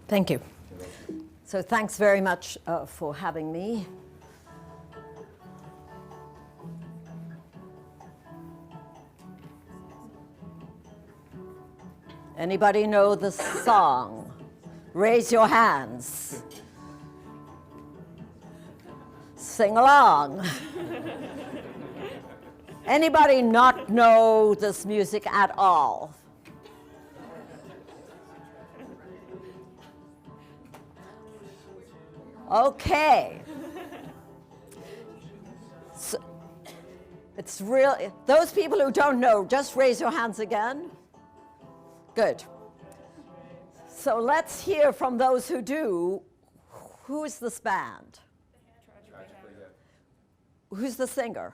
Thank you. So thanks very much for having me. Anybody know the song? Raise your hands. Sing along. Anybody not know this music at all? Okay. So it's real. Those people who don't know, just raise your hands again. Good. So let's hear from those who do. Who's this band? Who's the singer?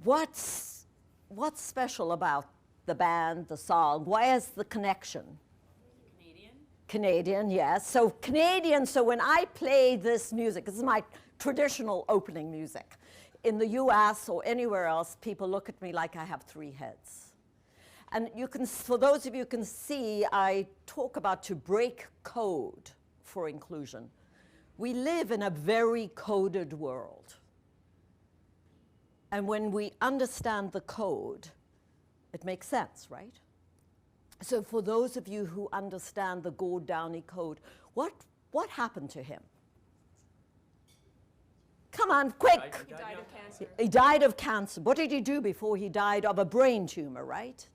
What's special about the band, the song? Why is the connection? Canadian, yes. So Canadian, so when I play this music, this is my traditional opening music. In the US or anywhere else, people look at me like I have three heads. And you can, for those of you who can see, I talk about to break code for inclusion. We live in a very coded world. And when we understand the code, it makes sense, right? So for those of you who understand the Gord Downie code, what happened to him? Come on, quick. He died of cancer. He died of cancer. What did he do before he died? Of a brain tumor, right?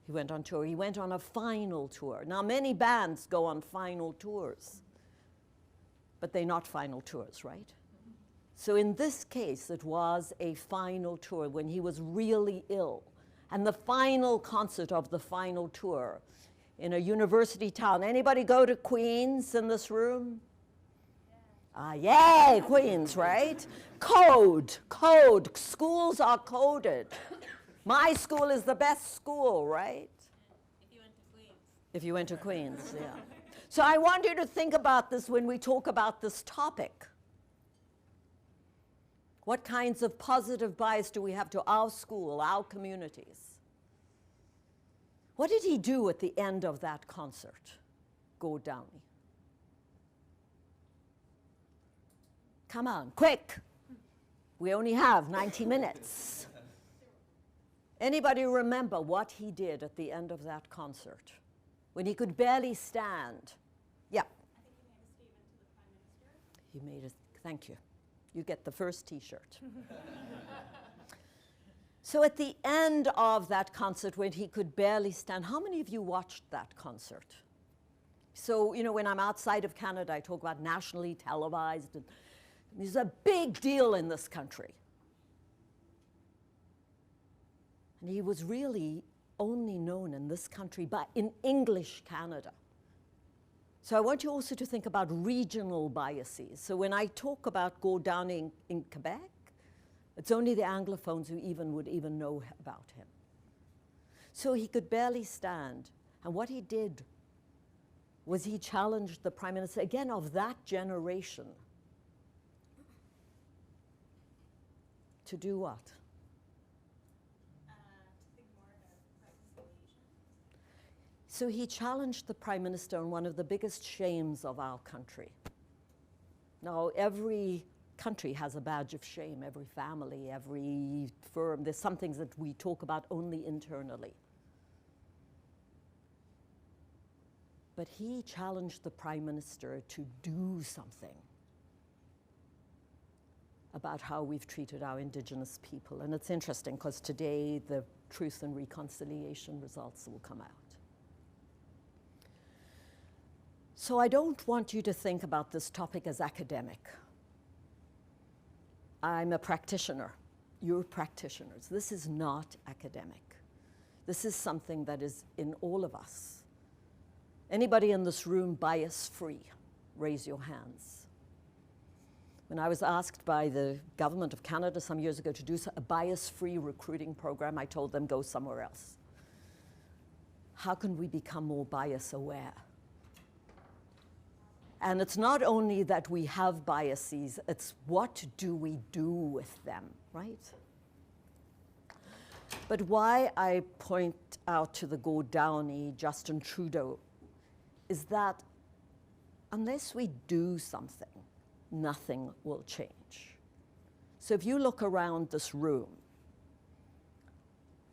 He went on tour. He went on a final tour. Now, many bands go on final tours, but they're not final tours, right? So in this case, it was a final tour when he was really ill. And the final concert of the final tour in a university town. Anybody go to Queens in this room? Yay, Queens, right? Code. Schools are coded. My school is the best school, right? If you went to Queens. If you went to Queens, yeah. So I want you to think about this when we talk about this topic. What kinds of positive bias do we have to our school, our communities? What did he do at the end of that concert, Gord Downie? Come on, quick. We only have 90 minutes. Anybody remember what he did at the end of that concert? When he could barely stand. Yeah. I think he made a statement to the Prime Minister. He made a, thank you. You get the first T-shirt. So at the end of that concert, when he could barely stand, how many of you watched that concert? So, you know, when I'm outside of Canada, I talk about nationally televised. And it's a big deal in this country. And he was really only known in this country in English Canada. So I want you also to think about regional biases. So when I talk about Gord Downie in Quebec, it's only the Anglophones who would even know about him. So he could barely stand. And what he did was he challenged the Prime Minister, again, of that generation, to do what? To think more about reconciliation. So he challenged the Prime Minister on one of the biggest shames of our country. Now, every country has a badge of shame, every family, every firm. There's some things that we talk about only internally. But he challenged the Prime Minister to do something about how we've treated our Indigenous people. And it's interesting because today the Truth and Reconciliation results will come out. So I don't want you to think about this topic as academic. I'm a practitioner. You're practitioners. This is not academic. This is something that is in all of us. Anybody in this room bias-free? Raise your hands. When I was asked by the government of Canada some years ago to do a bias-free recruiting program, I told them go somewhere else. How can we become more bias-aware? And it's not only that we have biases, it's what do we do with them, right? But why I point out to the Gord Downie, Justin Trudeau is that unless we do something, nothing will change. So if you look around this room,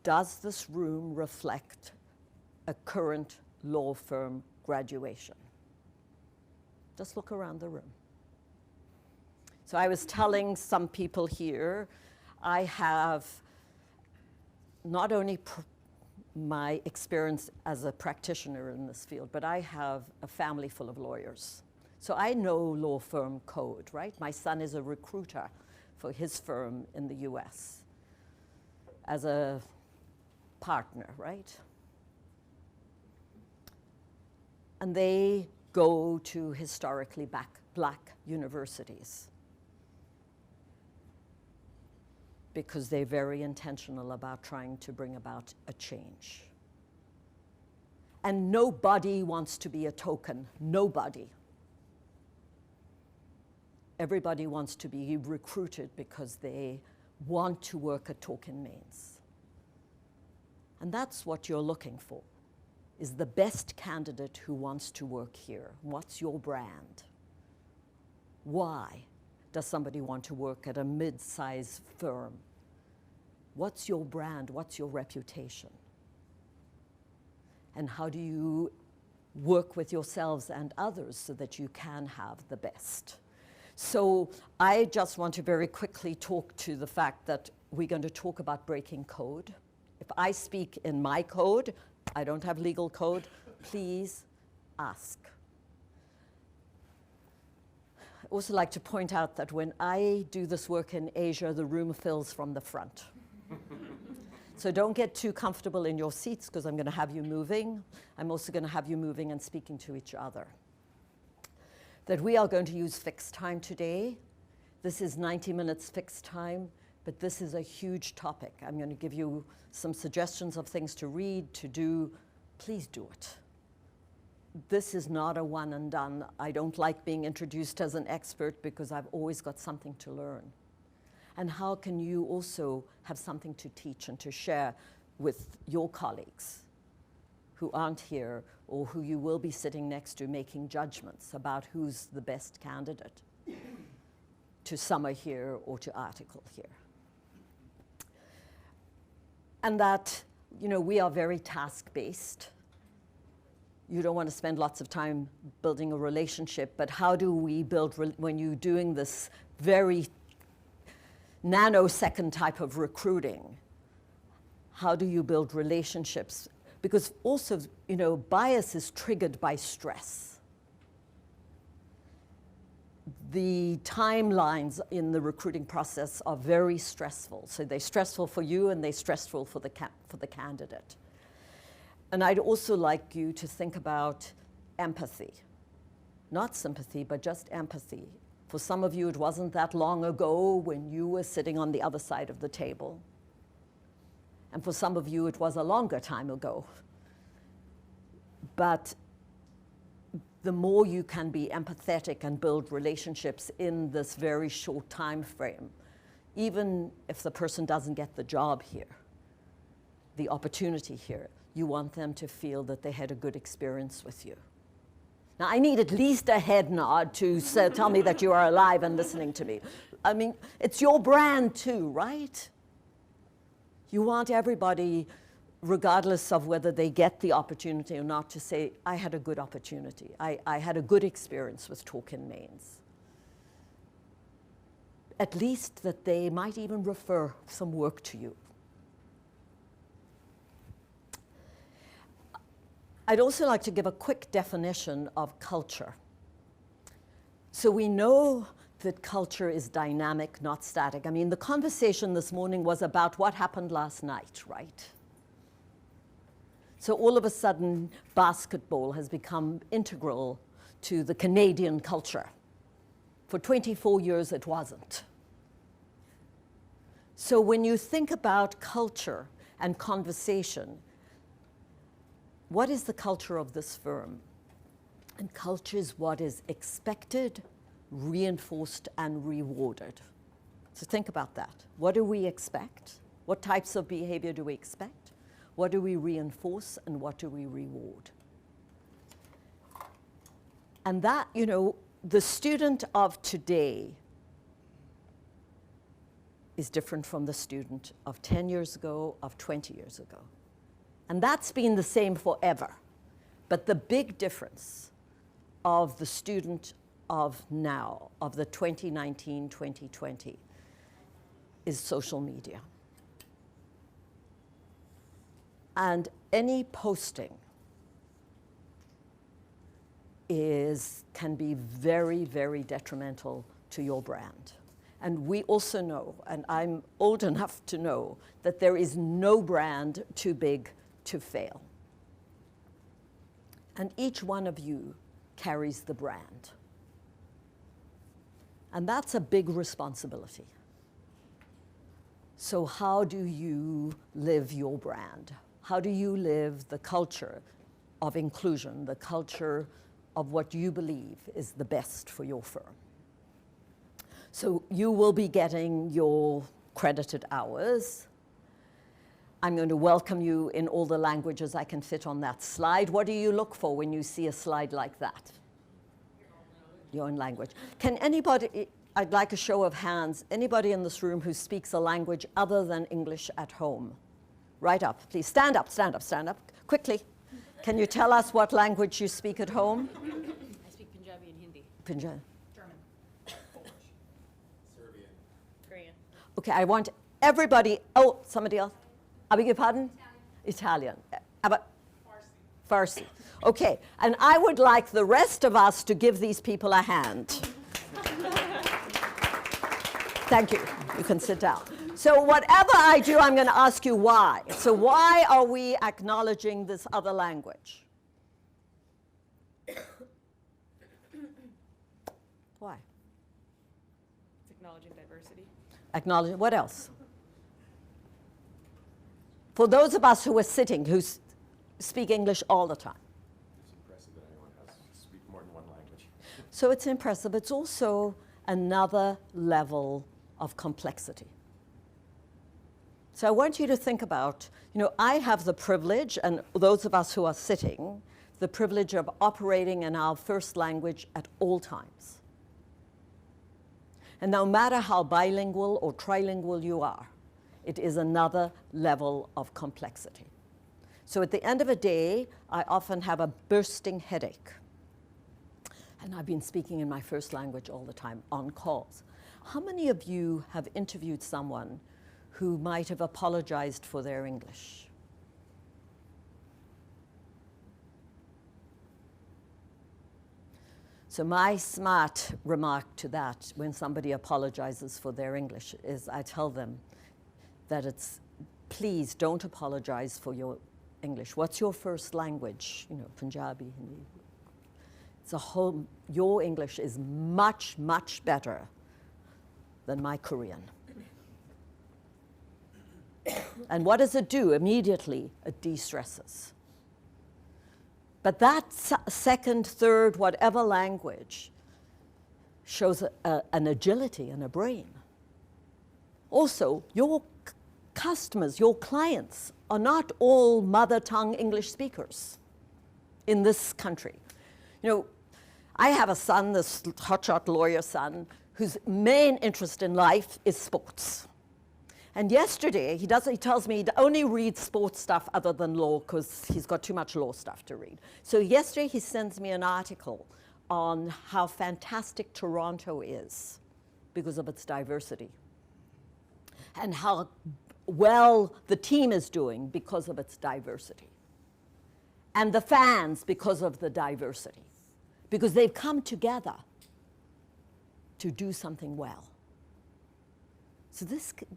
does this room reflect a current law firm graduation? Just look around the room. So I was telling some people here, I have not only my experience as a practitioner in this field, but I have a family full of lawyers. So I know law firm code, right? My son is a recruiter for his firm in the US as a partner, right? And they go to historically black universities because they're very intentional about trying to bring about a change. And nobody wants to be a token, nobody. Everybody wants to be recruited because they want to work at Torkin Mains. And that's what you're looking for, is the best candidate who wants to work here. What's your brand? Why does somebody want to work at a mid-sized firm? What's your brand? What's your reputation? And how do you work with yourselves and others so that you can have the best? So I just want to very quickly talk to the fact that we're going to talk about breaking code. If I speak in my code, I don't have legal code, please ask. I also like to point out that when I do this work in Asia, the room fills from the front. So don't get too comfortable in your seats because I'm going to have you moving. I'm also going to have you moving and speaking to each other. That we are going to use fixed time today. This is 90 minutes fixed time, but this is a huge topic. I'm going to give you some suggestions of things to read, to do. Please do it. This is not a one and done. I don't like being introduced as an expert because I've always got something to learn. And how can you also have something to teach and to share with your colleagues who aren't here or who you will be sitting next to making judgments about who's the best candidate to summer here or to article here. And that, you know, we are very task-based. You don't want to spend lots of time building a relationship, but how do we build, when you're doing this very nanosecond type of recruiting, how do you build relationships? Because also, you know, bias is triggered by stress. The timelines in the recruiting process are very stressful. So they're stressful for you and they're stressful for the candidate. And I'd also like you to think about empathy. Not sympathy, but just empathy. For some of you, it wasn't that long ago when you were sitting on the other side of the table. And for some of you, it was a longer time ago. But the more you can be empathetic and build relationships in this very short time frame, even if the person doesn't get the job here, the opportunity here, you want them to feel that they had a good experience with you. Now, I need at least a head nod to tell me that you are alive and listening to me. I mean, it's your brand too, right? You want everybody, regardless of whether they get the opportunity or not, to say, I had a good opportunity. I had a good experience with Torkin Mains. At least that they might even refer some work to you. I'd also like to give a quick definition of culture. So we know that culture is dynamic, not static. I mean, the conversation this morning was about what happened last night, right? So all of a sudden, basketball has become integral to the Canadian culture. For 24 years, it wasn't. So when you think about culture and conversation, what is the culture of this firm? And culture is what is expected, reinforced, and rewarded. So think about that. What do we expect? What types of behavior do we expect? What do we reinforce, and what do we reward? And that, you know, the student of today is different from the student of 10 years ago, of 20 years ago. And that's been the same forever. But the big difference of the student of now, of the 2019, 2020, is social media. And any posting can be very, very detrimental to your brand. And we also know, and I'm old enough to know, that there is no brand too big to fail. And each one of you carries the brand. And that's a big responsibility. So how do you live your brand? How do you live the culture of inclusion, the culture of what you believe is the best for your firm? So you will be getting your credited hours. I'm going to welcome you in all the languages I can fit on that slide. What do you look for when you see a slide like that? Your own language. Can anybody, I'd like a show of hands, anybody in this room who speaks a language other than English at home? Right up, please. Stand up, stand up, stand up. Quickly. Can you tell us what language you speak at home? I speak Punjabi and Hindi. Punjabi. German. Polish. Serbian. Korean. Okay, I want everybody, oh, somebody else? I beg your pardon? Italian. About Farsi. Okay, and I would like the rest of us to give these people a hand. Thank you. You can sit down. So whatever I do, I'm going to ask you why. So why are we acknowledging this other language? Why? It's acknowledging diversity. Acknowledging, what else? For those of us who are sitting, who speak English all the time. It's impressive that anyone has to speak more than one language. So it's impressive. It's also another level of complexity. So I want you to think about, you know, I have the privilege, and those of us who are sitting, the privilege of operating in our first language at all times. And no matter how bilingual or trilingual you are, it is another level of complexity. So at the end of a day, I often have a bursting headache. And I've been speaking in my first language all the time on calls. How many of you have interviewed someone who might have apologized for their English? So my smart remark to that, when somebody apologizes for their English, is I tell them that it's, please don't apologize for your English. What's your first language? You know, Punjabi, Hindi. It's a whole, your English is much, much better than my Korean. And what does it do? Immediately, it de-stresses. But that second, third, whatever language shows an agility and a brain. Also, your customers, your clients, are not all mother tongue English speakers in this country. You know, I have a son, this hotshot lawyer son, whose main interest in life is sports. And yesterday, he tells me he only reads sports stuff other than law because he's got too much law stuff to read. So yesterday, he sends me an article on how fantastic Toronto is because of its diversity, and how well the team is doing because of its diversity, and the fans because of the diversity, because they've come together to do something well. So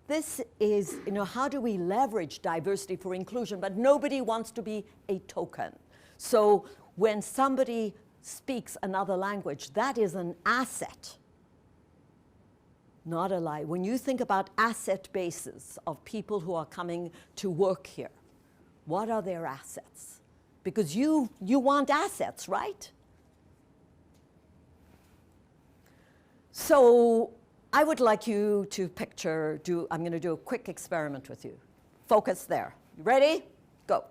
this is, you know, how do we leverage diversity for inclusion? But nobody wants to be a token. So when somebody speaks another language, that is an asset, not a lie. When you think about asset bases of people who are coming to work here, what are their assets? Because you want assets, right? So I would like you to picture, I'm going to do a quick experiment with you. Focus there. You ready? Go.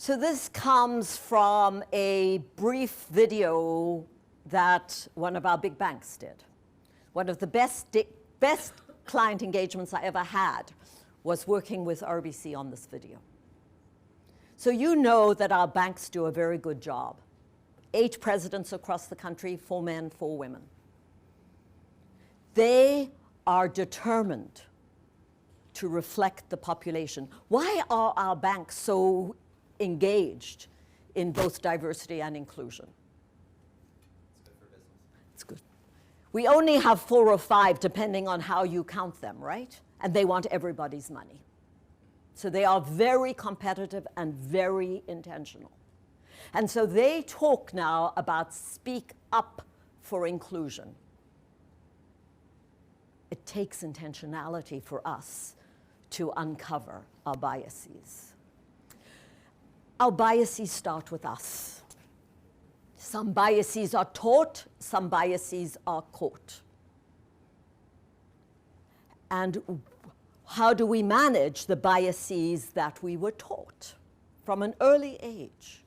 So this comes from a brief video that one of our big banks did. One of the best client engagements I ever had was working with RBC on this video. So you know that our banks do a very good job. 8 presidents across the country, 4 men, 4 women. They are determined to reflect the population. Why are our banks so engaged in both diversity and inclusion? It's good for business. It's good. We only have 4 or 5, depending on how you count them, right? And they want everybody's money. So they are very competitive and very intentional. And so they talk now about speak up for inclusion. It takes intentionality for us to uncover our biases. Our biases start with us. Some biases are taught, some biases are caught. And how do we manage the biases that we were taught from an early age?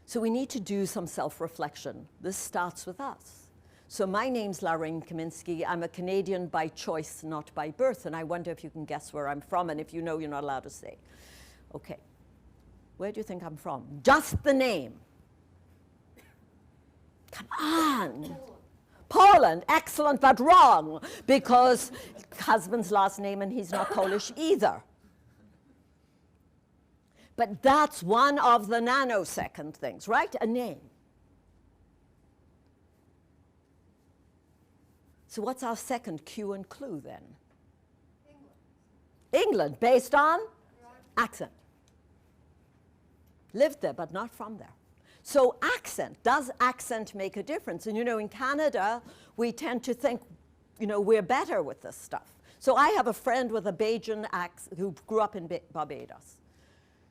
So we need to do some self-reflection. This starts with us. So my name's Laraine Kaminsky. I'm a Canadian by choice, not by birth. And I wonder if you can guess where I'm from. And if you know, you're not allowed to say. Okay. Where do you think I'm from? Just the name. Come on. Poland. Excellent, but wrong. Because husband's last name and he's not Polish either. But that's one of the nanosecond things, right? A name. So what's our second cue and clue then? England, based on accent. Lived there, but not from there. So accent, does accent make a difference? And you know, in Canada, we tend to think, you know, we're better with this stuff. So I have a friend with a Bajan accent who grew up in Barbados.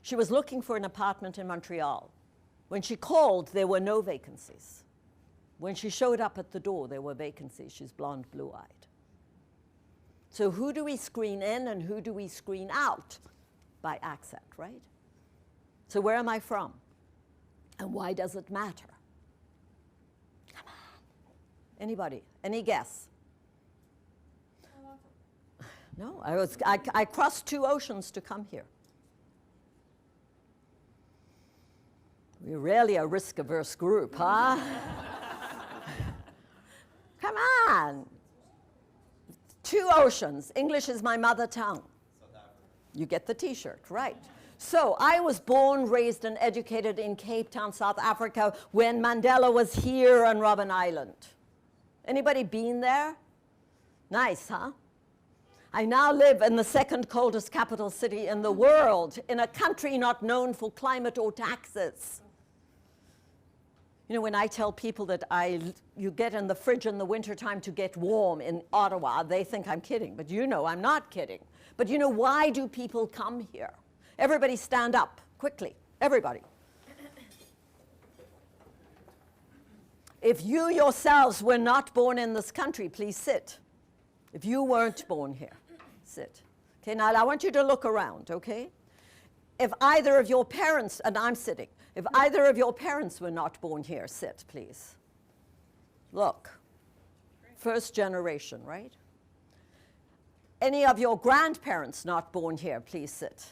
She was looking for an apartment in Montreal. When she called, there were no vacancies. When she showed up at the door, there were vacancies. She's blonde, blue-eyed. So who do we screen in and who do we screen out? By accent, right? So where am I from? And why does it matter? Come on. Anybody? Any guess? No, I crossed 2 oceans to come here. We're really a risk-averse group, huh? Come on. 2 oceans. English is my mother tongue. You get the T-shirt, right. So I was born, raised, and educated in Cape Town, South Africa, when Mandela was here on Robben Island. Anybody been there? Nice, huh? I now live in the 2nd coldest capital city in the world, in a country not known for climate or taxes. You know, when I tell people that you get in the fridge in the wintertime to get warm in Ottawa, they think I'm kidding. But you know I'm not kidding. But you know, why do people come here? Everybody stand up, quickly. Everybody. If you yourselves were not born in this country, please sit. If you weren't born here, sit. Okay, now I want you to look around, okay? If either of your parents, and I'm sitting, if either of your parents were not born here, sit, please. Look. First generation, right? Any of your grandparents not born here, please sit.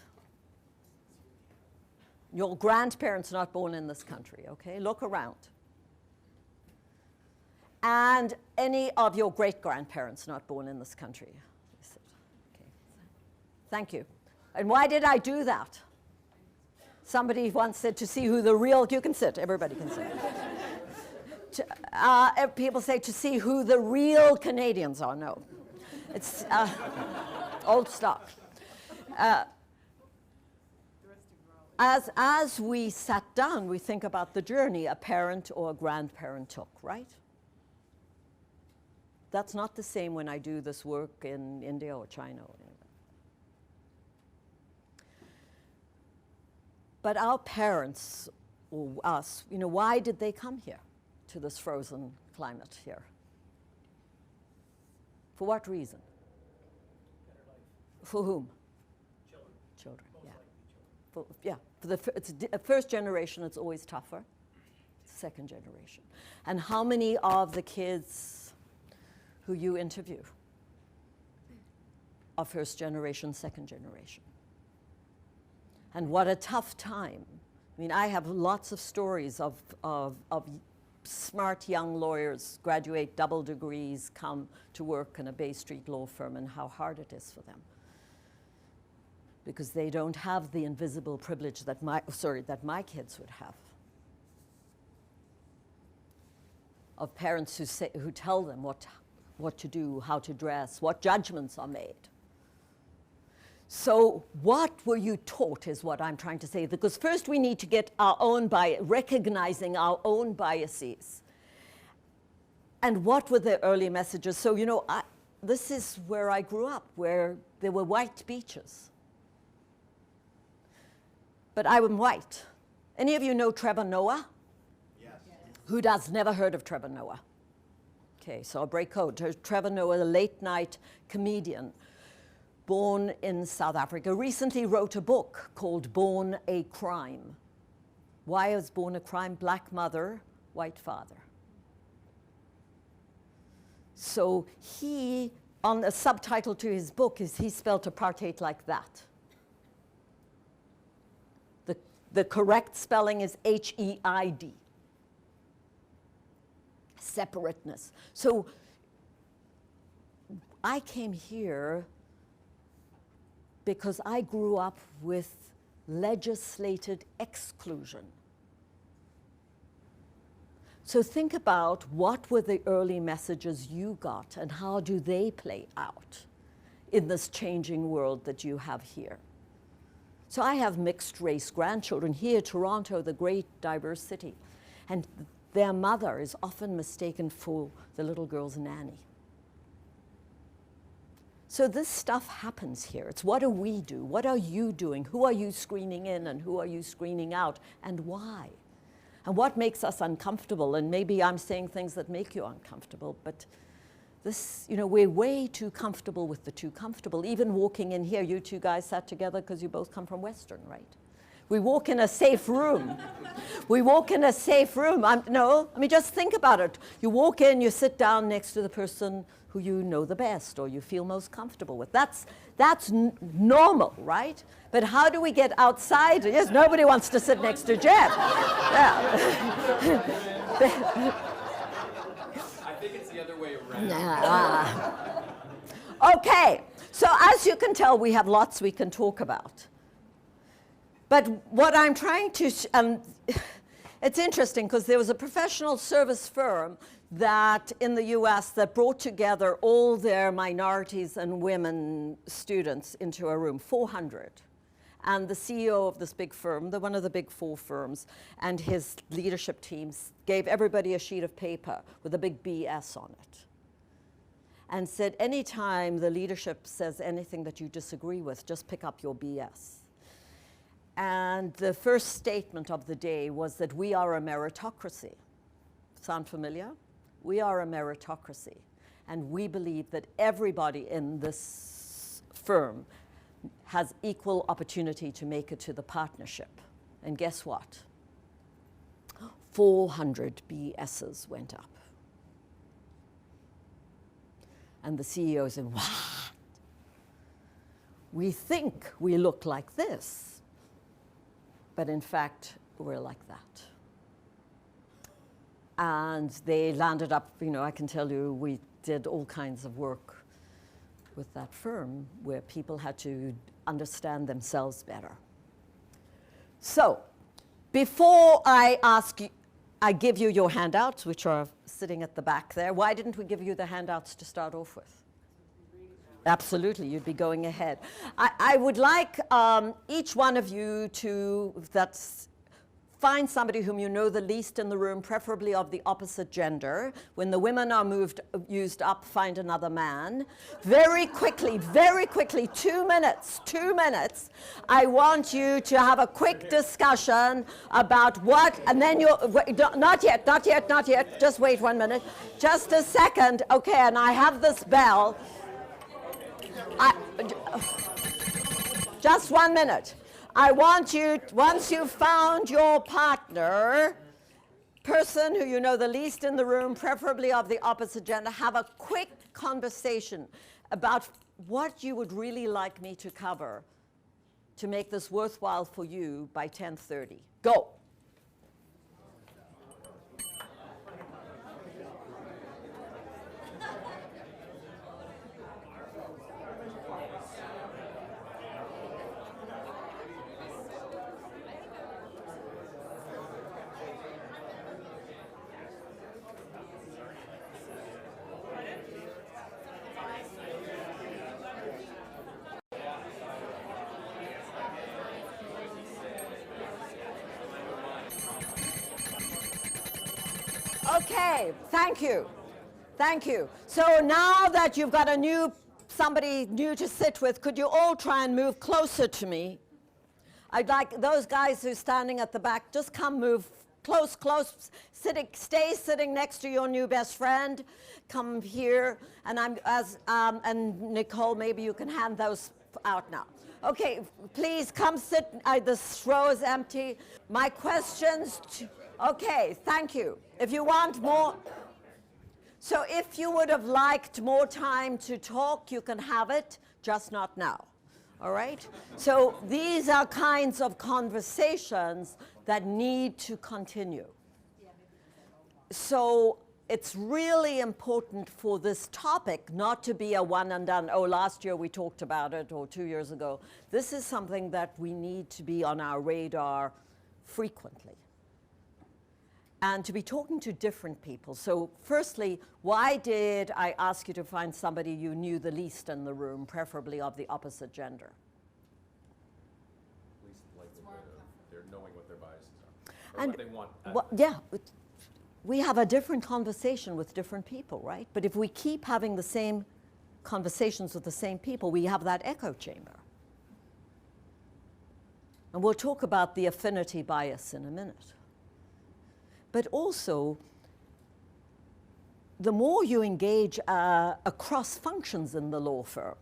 Your grandparents not born in this country, okay? Look around. And any of your great-grandparents not born in this country. Please sit. Okay. Thank you. And why did I do that? Somebody once said to see who the real, you can sit, everybody can sit. People say to see who the real Canadians are. No, it's old stock. As we sat down, we think about the journey a parent or a grandparent took, right? That's not the same when I do this work in India or China or anywhere. But our parents, or us, you know, why did they come here to this frozen climate here? For what reason? Better life. For whom? Children. Children, Most yeah. likely For the first generation, it's always tougher. Second generation. And how many of the kids who you interview are first generation, second generation? And what a tough time. I mean, I have lots of stories of smart young lawyers, graduate double degrees, come to work in a Bay Street law firm, and how hard it is for them. Because they don't have the invisible privilege that my kids would have. Of parents who tell them what to do, how to dress, what judgments are made. So what were you taught is what I'm trying to say, because first we need to get our own recognizing our own biases. And what were the early messages? So, you know, this is where I grew up, where there were white beaches. But I am white. Any of you know Trevor Noah? Who does? Never heard of Trevor Noah? Okay, so I'll break code. Trevor Noah, a late-night comedian, born in South Africa, recently wrote a book called Born a Crime. Why was born a crime? Black mother, white father. So on a subtitle to his book is he spelled apartheid like that. The correct spelling is H-E-I-D. Separateness. So I came here because I grew up with legislated exclusion. So think about what were the early messages you got and how do they play out in this changing world that you have here. So I have mixed race grandchildren here, Toronto, the great diverse city. And their mother is often mistaken for the little girl's nanny. So this stuff happens here. It's what do we do? What are you doing? Who are you screening in and who are you screening out? And why? And what makes us uncomfortable? And maybe I'm saying things that make you uncomfortable, but this, you know, we're way too comfortable with the too comfortable. Even walking in here, you two guys sat together because you both come from Western, right? We walk in a safe room. We walk in a safe room. Just think about it. You walk in, you sit down next to the person who you know the best or you feel most comfortable with. That's normal, right? But how do we get outside? Yes, nobody wants to sit next to Jeff. Yeah. I think it's the other way around. Okay, so as you can tell, we have lots we can talk about. But what I'm trying to, it's interesting because there was a professional service firm that in the US that brought together all their minorities and women students into a room, 400. And the CEO of this big firm, one of the big four firms, and his leadership teams gave everybody a sheet of paper with a big BS on it. And said, anytime the leadership says anything that you disagree with, just pick up your BS. And the first statement of the day was that we are a meritocracy. Sound familiar? We are a meritocracy. And we believe that everybody in this firm has equal opportunity to make it to the partnership. And guess what? 400 BSs went up. And the CEO said, what? We think we look like this. But in fact, we're like that. And they landed up, I can tell you, we did all kinds of work with that firm where people had to understand themselves better. So, before I give you your handouts, which are sitting at the back there, why didn't we give you the handouts to start off with? Absolutely, you'd be going ahead. I would like each one of you to find somebody whom you know the least in the room, preferably of the opposite gender. When the women are used up, find another man. Very quickly, 2 minutes. I want you to have a quick discussion about what, and then not yet, just wait 1 minute. Just a second, okay, and I have this bell. Just 1 minute. I want you, once you've found your partner, person who you know the least in the room, preferably of the opposite gender, have a quick conversation about what you would really like me to cover to make this worthwhile for you by 10:30. Go. Okay, thank you. Thank you. So now that you've got somebody new to sit with, could you all try and move closer to me? I'd like those guys who're standing at the back, just come move close, stay sitting next to your new best friend. Come here, and and Nicole, maybe you can hand those out now. Okay, please come sit, this row is empty. My questions, okay, thank you. If you want more, so if you would have liked more time to talk, you can have it, just not now, all right? So these are kinds of conversations that need to continue. So it's really important for this topic not to be a one and done, oh, last year we talked about it, or 2 years ago. This is something that we need to be on our radar frequently. And to be talking to different people. So firstly, why did I ask you to find somebody you knew the least in the room, preferably of the opposite gender? Least likely they're knowing what their biases are, or what they want. Yeah, we have a different conversation with different people, right? But if we keep having the same conversations with the same people, we have that echo chamber. And we'll talk about the affinity bias in a minute. But also, the more you engage across functions in the law firm,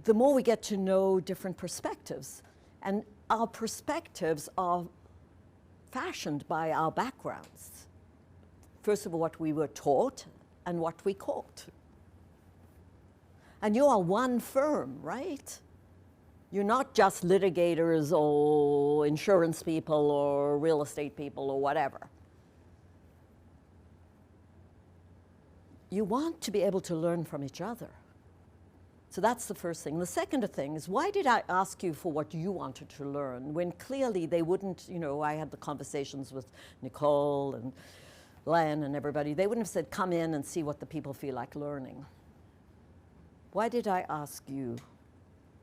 the more we get to know different perspectives. And our perspectives are fashioned by our backgrounds. First of all, what we were taught and what we caught. And you are one firm, right? You're not just litigators or insurance people or real estate people or whatever. You want to be able to learn from each other. So that's the first thing. The second thing is, why did I ask you for what you wanted to learn when clearly they wouldn't, I had the conversations with Nicole and Len and everybody. They wouldn't have said, come in and see what the people feel like learning. Why did I ask you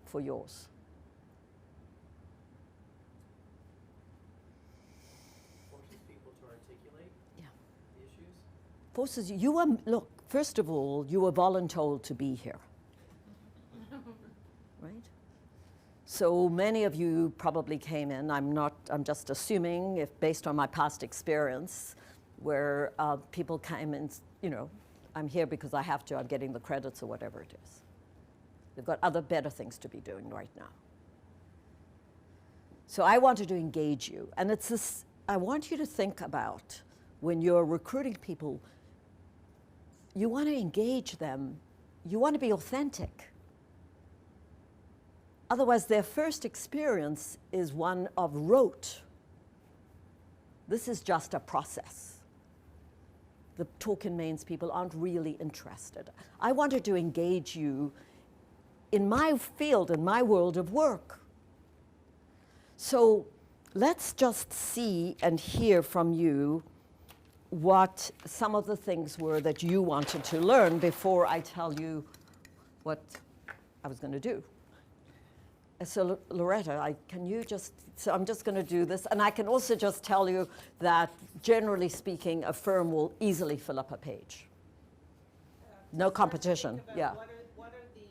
for yours? Forces people to articulate the issues. Forces you, look, first of all, you were voluntold to be here. Right? So many of you probably came in, I'm just assuming, if based on my past experience, where people came in, I'm here because I have to, I'm getting the credits or whatever it is. They've got other better things to be doing right now. So I wanted to engage you. And it's this, I want you to think about when you're recruiting people, you want to engage them. You want to be authentic. Otherwise, their first experience is one of rote. This is just a process. The Torkin mains people aren't really interested. I wanted to engage you in my field, in my world of work. So let's just see and hear from you what some of the things were that you wanted to learn before I tell you what I was going to do. So Loretta, so I'm just going to do this, and I can also just tell you that generally speaking, a firm will easily fill up a page. No competition, yeah. What are the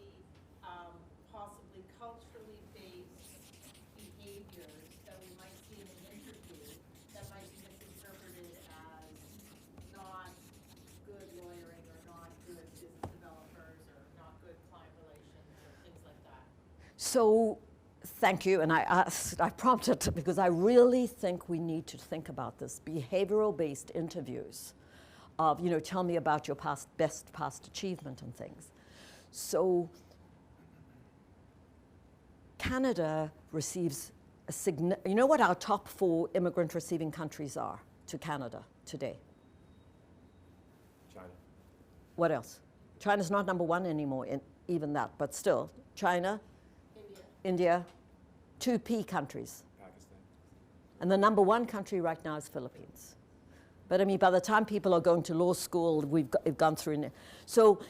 possibly culturally based behaviors that we might see in an interview that might be misinterpreted as not good lawyering or not good business developers or not good client relations or things like that? So thank you, and I prompted because I really think we need to think about this, behavioral-based interviews of, tell me about your best past achievement and things. So Canada receives you know what our top 4 immigrant receiving countries are to Canada today? China. What else? China's not number 1 anymore, in even that, but still. China, India, 2 P countries. Pakistan. And the number 1 country right now is Philippines. But I mean, by the time people are going to law school, we've gone through. So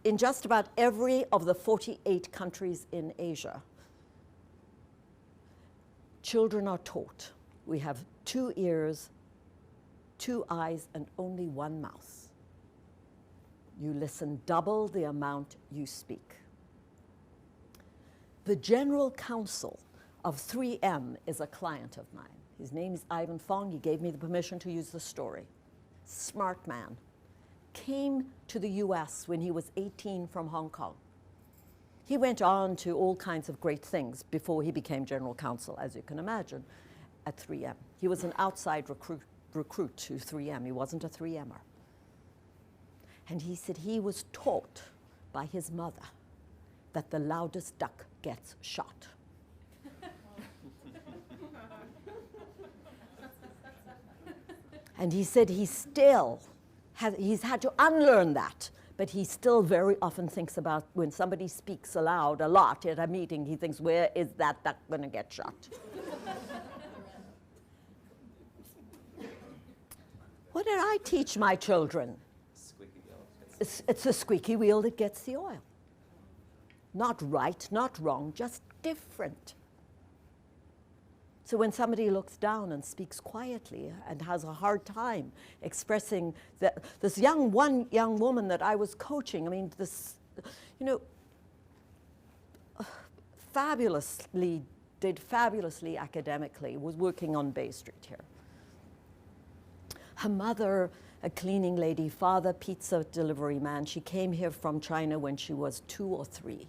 in just about every of the 48 countries in Asia, children are taught. We have 2 ears, 2 eyes, and only 1 mouth. You listen double the amount you speak. The General Counsel of 3M is a client of mine. His name is Ivan Fong. He gave me the permission to use the story. Smart man. Came to the US when he was 18 from Hong Kong. He went on to all kinds of great things before he became General Counsel, as you can imagine, at 3M. He was an outside recruit to 3M. He wasn't a 3Mer. And he said he was taught by his mother that the loudest duck gets shot. And he said he's had to unlearn that, but he still very often thinks about when somebody speaks aloud a lot at a meeting, he thinks, where is that duck going to get shot? What did I teach my children? Squeaky wheel. It's the squeaky wheel that gets the oil. Not right, not wrong, just different. So when somebody looks down and speaks quietly and has a hard time expressing that, this young woman that I was coaching, I mean, this, did fabulously academically, was working on Bay Street here. Her mother, a cleaning lady, father, pizza delivery man. She came here from China when she was 2 or 3.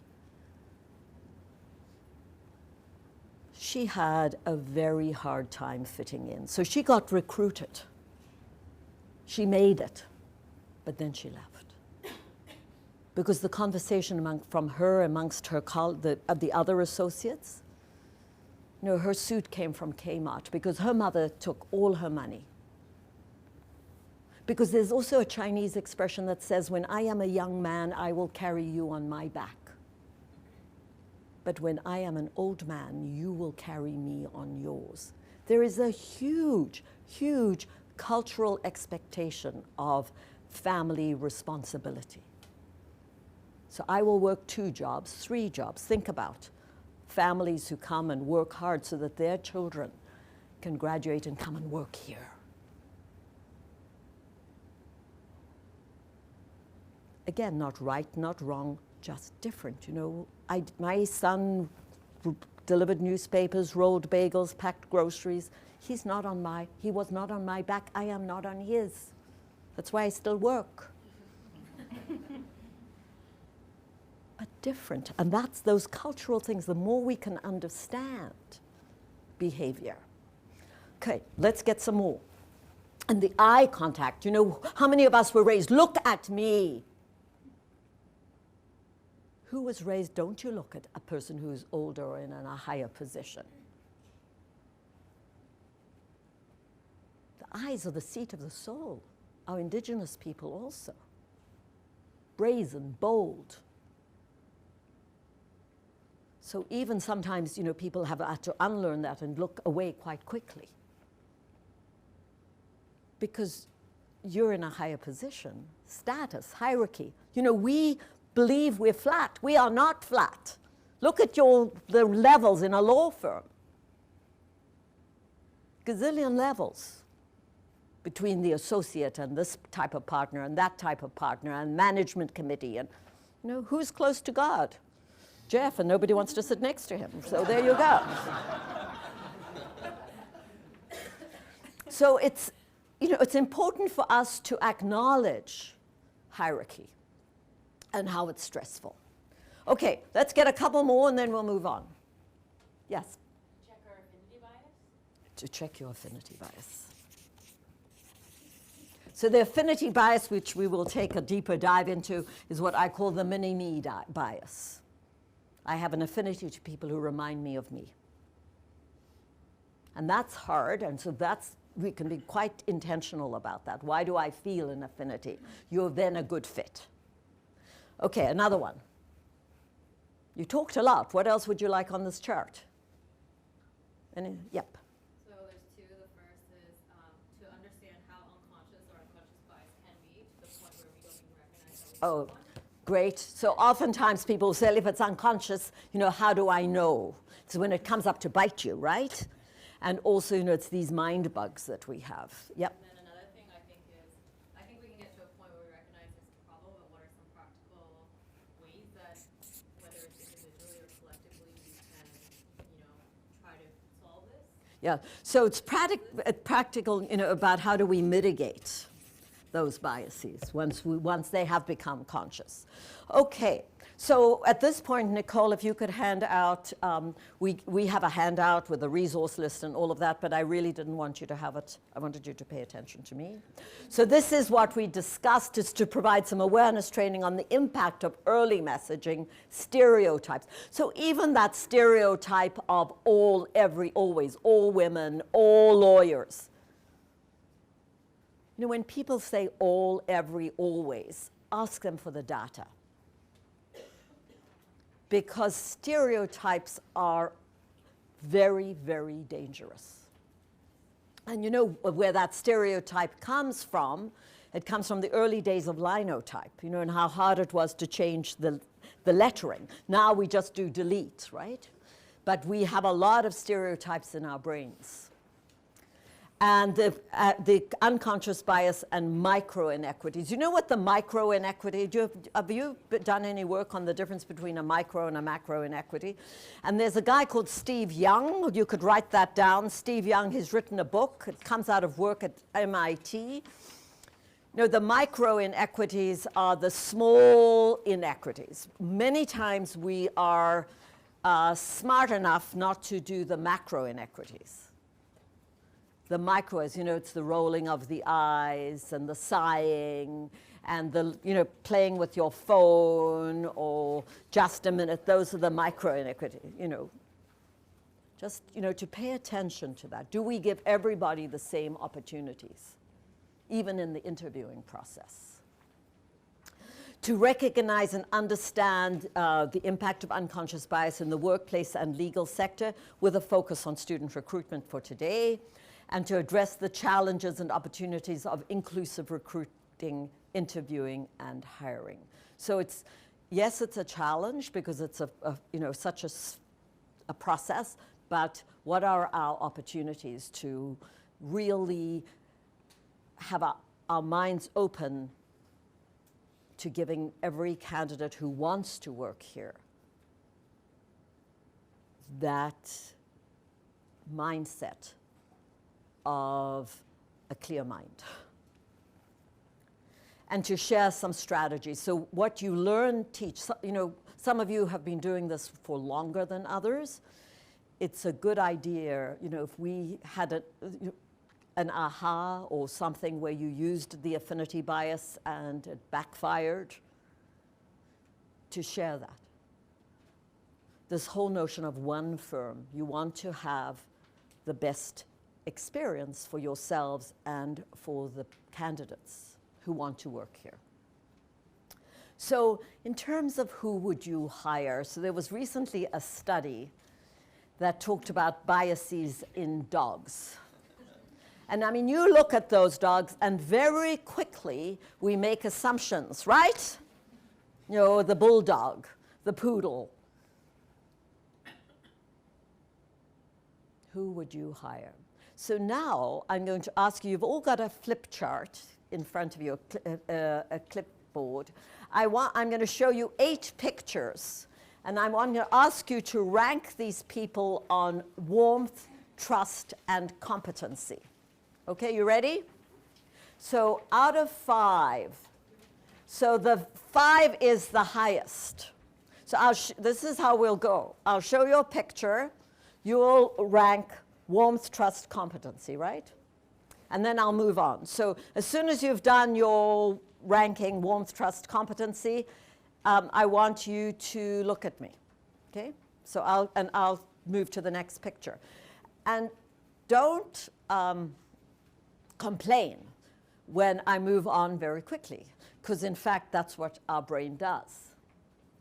She had a very hard time fitting in. So she got recruited. She made it, but then she left. Because the conversation amongst her the other associates, her suit came from Kmart because her mother took all her money. Because there's also a Chinese expression that says, when I am a young man, I will carry you on my back. But when I am an old man, you will carry me on yours. There is a huge, huge cultural expectation of family responsibility. So I will work 2 jobs, 3 jobs. Think about families who come and work hard so that their children can graduate and come and work here. Again, not right, not wrong, just different. My son delivered newspapers, rolled bagels, packed groceries. He was not on my back. I am not on his. That's why I still work. But different, and that's those cultural things. The more we can understand behavior. Okay, let's get some more. And the eye contact. How many of us were raised, look at me? Who was raised, don't you look at a person who's older or in a higher position? The eyes are the seat of the soul. Our indigenous people also. Brazen, bold. So even sometimes, people have had to unlearn that and look away quite quickly. Because you're in a higher position. Status, hierarchy. We believe we're flat. We are not flat. Look at the levels in a law firm. Gazillion levels between the associate and this type of partner and that type of partner and management committee. And who's close to God? Jeff, and nobody wants to sit next to him. So there you go. So it's important for us to acknowledge hierarchy and how it's stressful. Okay, let's get a couple more and then we'll move on. Yes, Check our affinity bias. to check your affinity bias. So the affinity bias, which we will take a deeper dive into, is what I call the mini-me bias. I have an affinity to people who remind me of me. And that's hard, and so we can be quite intentional about that. Why do I feel an affinity? You're then a good fit. Okay, another one. You talked a lot. What else would you like on this chart? Yep. So there's two. The first is to understand how unconscious or unconscious bias can be to the point where we don't even recognize that we have one. Great. So oftentimes people say, if it's unconscious, how do I know? So when it comes up to bite you, right? And also, it's these mind bugs that we have. Yep. And then another thing I think is, I think we can get to a point where we recognize it's a problem, but what are some practical ways that, whether it's individually or collectively, we can, try to solve this? Yeah. So it's practical, about how do we mitigate those biases once they have become conscious. Okay. So at this point, Nicole, if you could hand out, we have a handout with a resource list and all of that, but I really didn't want you to have it. I wanted you to pay attention to me. So this is what we discussed, is to provide some awareness training on the impact of early messaging stereotypes. So even that stereotype of all, every, always, all women, all lawyers. When people say all, every, always, ask them for the data. Because stereotypes are very, very dangerous. And where that stereotype comes from? It comes from the early days of linotype, and how hard it was to change the lettering. Now we just do delete, right? But we have a lot of stereotypes in our brains. And the unconscious bias and micro inequities. You know what the micro inequity, have you done any work on the difference between a micro and a macro inequity? And there's a guy called Steve Young. You could write that down. Steve Young, he's written a book. It comes out of work at MIT. The micro inequities are the small inequities. Many times we are smart enough not to do the macro inequities. The micro is, it's the rolling of the eyes and the sighing and the, playing with your phone or just a minute. Those are the micro inequity, Just, to pay attention to that. Do we give everybody the same opportunities, even in the interviewing process? To recognize and understand the impact of unconscious bias in the workplace and legal sector with a focus on student recruitment for today, and to address the challenges and opportunities of inclusive recruiting, interviewing, and hiring. So it's a challenge because it's such a process, but what are our opportunities to really have our minds open to giving every candidate who wants to work here that mindset of a clear mind, and to share some strategies. So what you learn, teach. Some of you have been doing this for longer than others. It's a good idea, if we had an aha or something where you used the affinity bias and it backfired, to share that. This whole notion of one firm, you want to have the best experience for yourselves and for the candidates who want to work here. So in terms of who would you hire, so there was recently a study that talked about biases in dogs. And you look at those dogs and very quickly we make assumptions, right? The bulldog, the poodle. Who would you hire? So now I'm going to ask you, you've all got a flip chart in front of you, a clipboard. I'm going to show you 8 pictures, and I'm going to ask you to rank these people on warmth, trust, and competency. Okay, you ready? So out of 5, so the 5 is the highest. So this is how we'll go. I'll show you a picture. you'll rank warmth, trust, competency, right? And then I'll move on. So as soon as you've done your ranking warmth, trust, competency, I want you to look at me, okay? So I'll move to the next picture. And don't complain when I move on very quickly, because in fact that's what our brain does,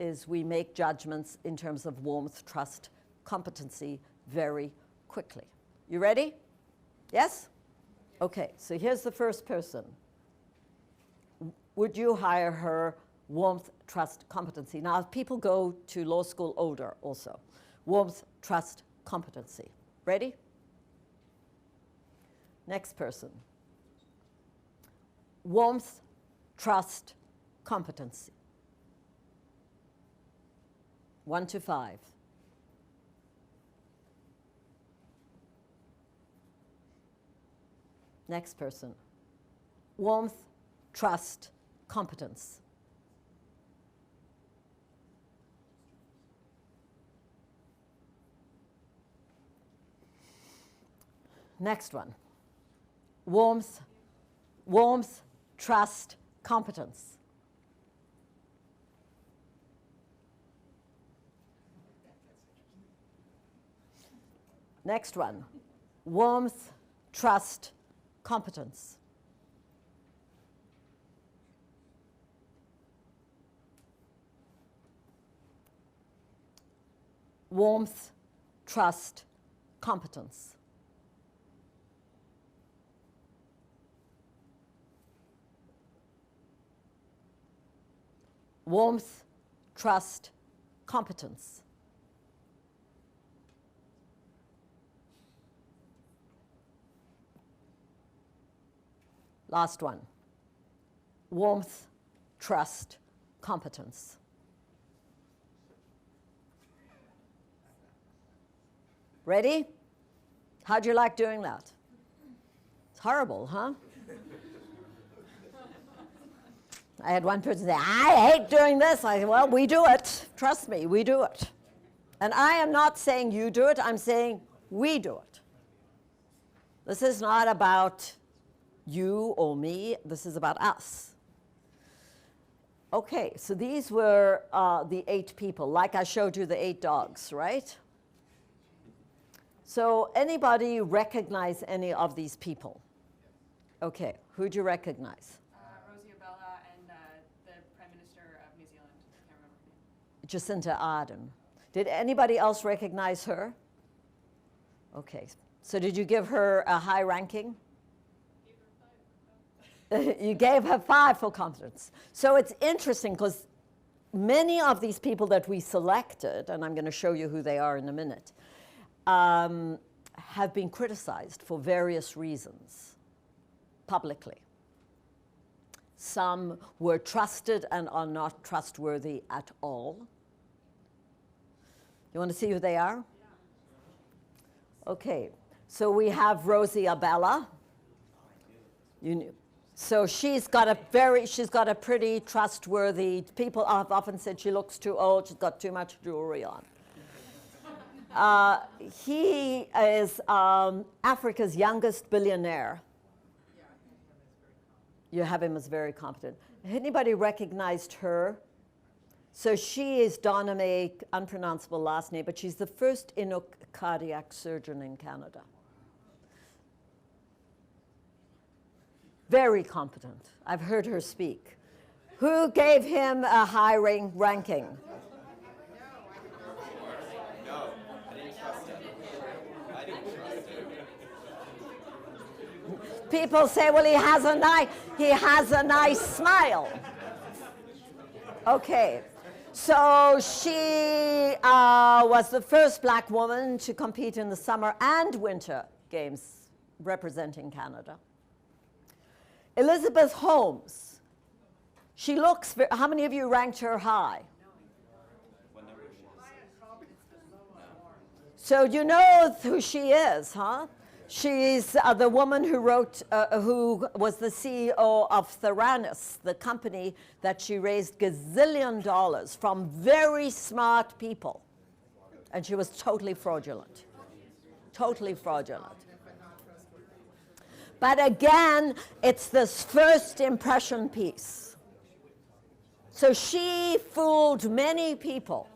is we make judgments in terms of warmth, trust, competency very quickly. You ready? Yes? Okay, so here's the first person. Would you hire her? Warmth, trust, competency. Now, people go to law school older also. Warmth, trust, competency. Ready? Next person. Warmth, trust, competency. 1 to 5. Next person. Warmth, trust, competence. Next one. Warmth, trust, competence. Next one. Warmth, trust, competence. Warmth, trust, competence. Warmth, trust, competence. Last one. Warmth, trust, competence. Ready? How'd you like doing that? It's horrible, huh? I had one person say, I hate doing this. I said, well, we do it. Trust me, we do it. And I am not saying you do it. I'm saying we do it. This is not about you or me. This is about us. Okay, so these were the 8 people. Like I showed you the 8 dogs, right? So anybody recognize any of these people? Okay, who'd you recognize? Rosie Abella and the Prime Minister of New Zealand. I can't remember her name. Jacinta Ardern. Did anybody else recognize her? Okay, so did you give her a high ranking? You gave her 5 for competence. So it's interesting because many of these people that we selected, and I'm going to show you who they are in a minute, have been criticized for various reasons publicly. Some were trusted and are not trustworthy at all. You want to see who they are? Okay, so we have Rosie Abella. You knew. So she's got a pretty trustworthy, people have often said she looks too old, she's got too much jewelry on. He is Africa's youngest billionaire. You have him as very competent. Anybody recognized her? So she is Donna May, unpronounceable last name, but she's the first Inuk cardiac surgeon in Canada. Very competent. I've heard her speak. Who gave him a high ranking? No, I didn't trust him. I didn't trust him. People say, well, he has a nice smile. Okay, so she was the first black woman to compete in the Summer and Winter Games representing Canada. Elizabeth Holmes. She looks, how many of you ranked her high? So you know who she is, huh? She's the woman who who was the CEO of Theranos, the company that she raised gazillion dollars from very smart people. And she was totally fraudulent. Totally fraudulent. But again, it's this first impression piece. So she fooled many people.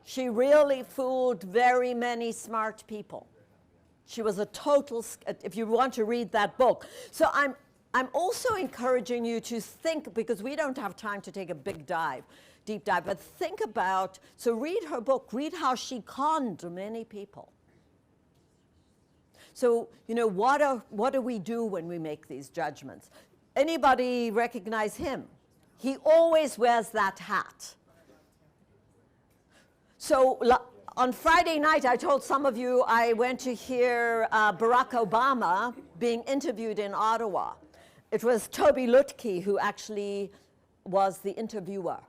She really fooled very many smart people. She was a total, if you want to read that book. So I'm also encouraging you to think, because we don't have time to take a deep dive, but think about, so read her book, read how she conned many people. So, you know, what do we do when we make these judgments? Anybody recognize him? He always wears that hat. So on Friday night, I told some of you I went to hear Barack Obama being interviewed in Ottawa. It was Toby Lutke who actually was the interviewer.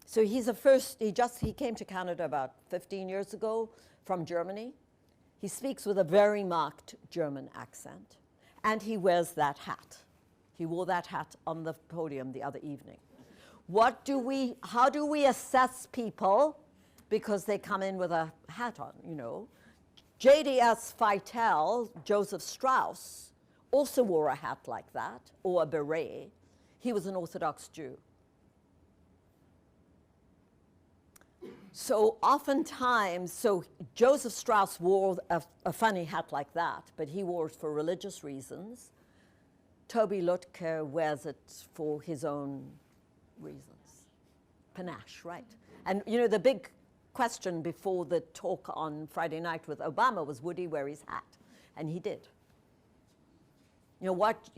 So he came to Canada about 15 years ago from Germany. He speaks with a very marked German accent, and he wears that hat. He wore that hat on the podium the other evening. How do we assess people? Because they come in with a hat on, you know. JDS Feitel, Joseph Strauss, also wore a hat like that, or a beret. He was an Orthodox Jew. So oftentimes, Joseph Strauss wore a funny hat like that, but he wore it for religious reasons. Toby Lutke wears it for his own reasons. Panache, right? And you know, the big question before the talk on Friday night with Obama was, would he wear his hat? And he did. What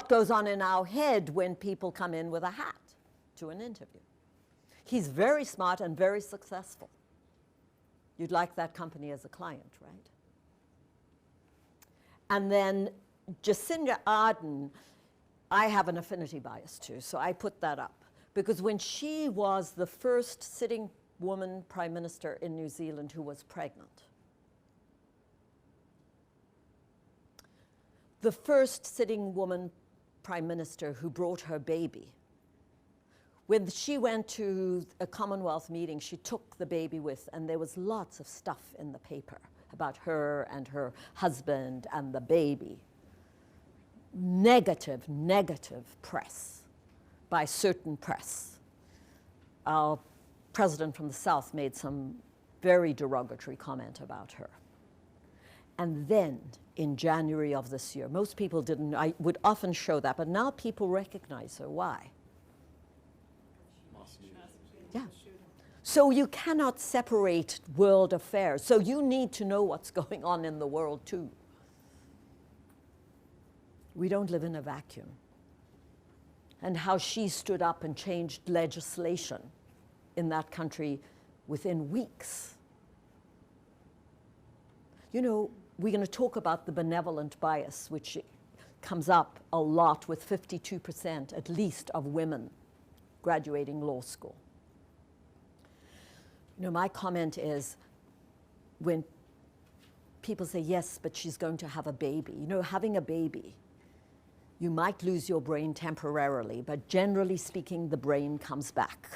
goes on in our head when people come in with a hat to an interview? He's very smart and very successful. You'd like that company as a client, right? And then Jacinda Ardern, I have an affinity bias too, so I put that up. Because when she was the first sitting woman prime minister in New Zealand who was pregnant, the first sitting woman prime minister who brought her baby, when she went to a Commonwealth meeting, she took the baby with, and there was lots of stuff in the paper about her and her husband and the baby. Negative press by certain press. Our president from the South made some very derogatory comment about her. And then, in January of this year, most people didn't, I would often show that, but now people recognize her. Why? Yeah. So you cannot separate world affairs. So you need to know what's going on in the world too. We don't live in a vacuum. And how she stood up and changed legislation in that country within weeks. You know, we're going to talk about the benevolent bias, which comes up a lot with 52% at least of women graduating law school. You know, my comment is when people say, yes, but she's going to have a baby. You know, having a baby, you might lose your brain temporarily, but generally speaking, the brain comes back.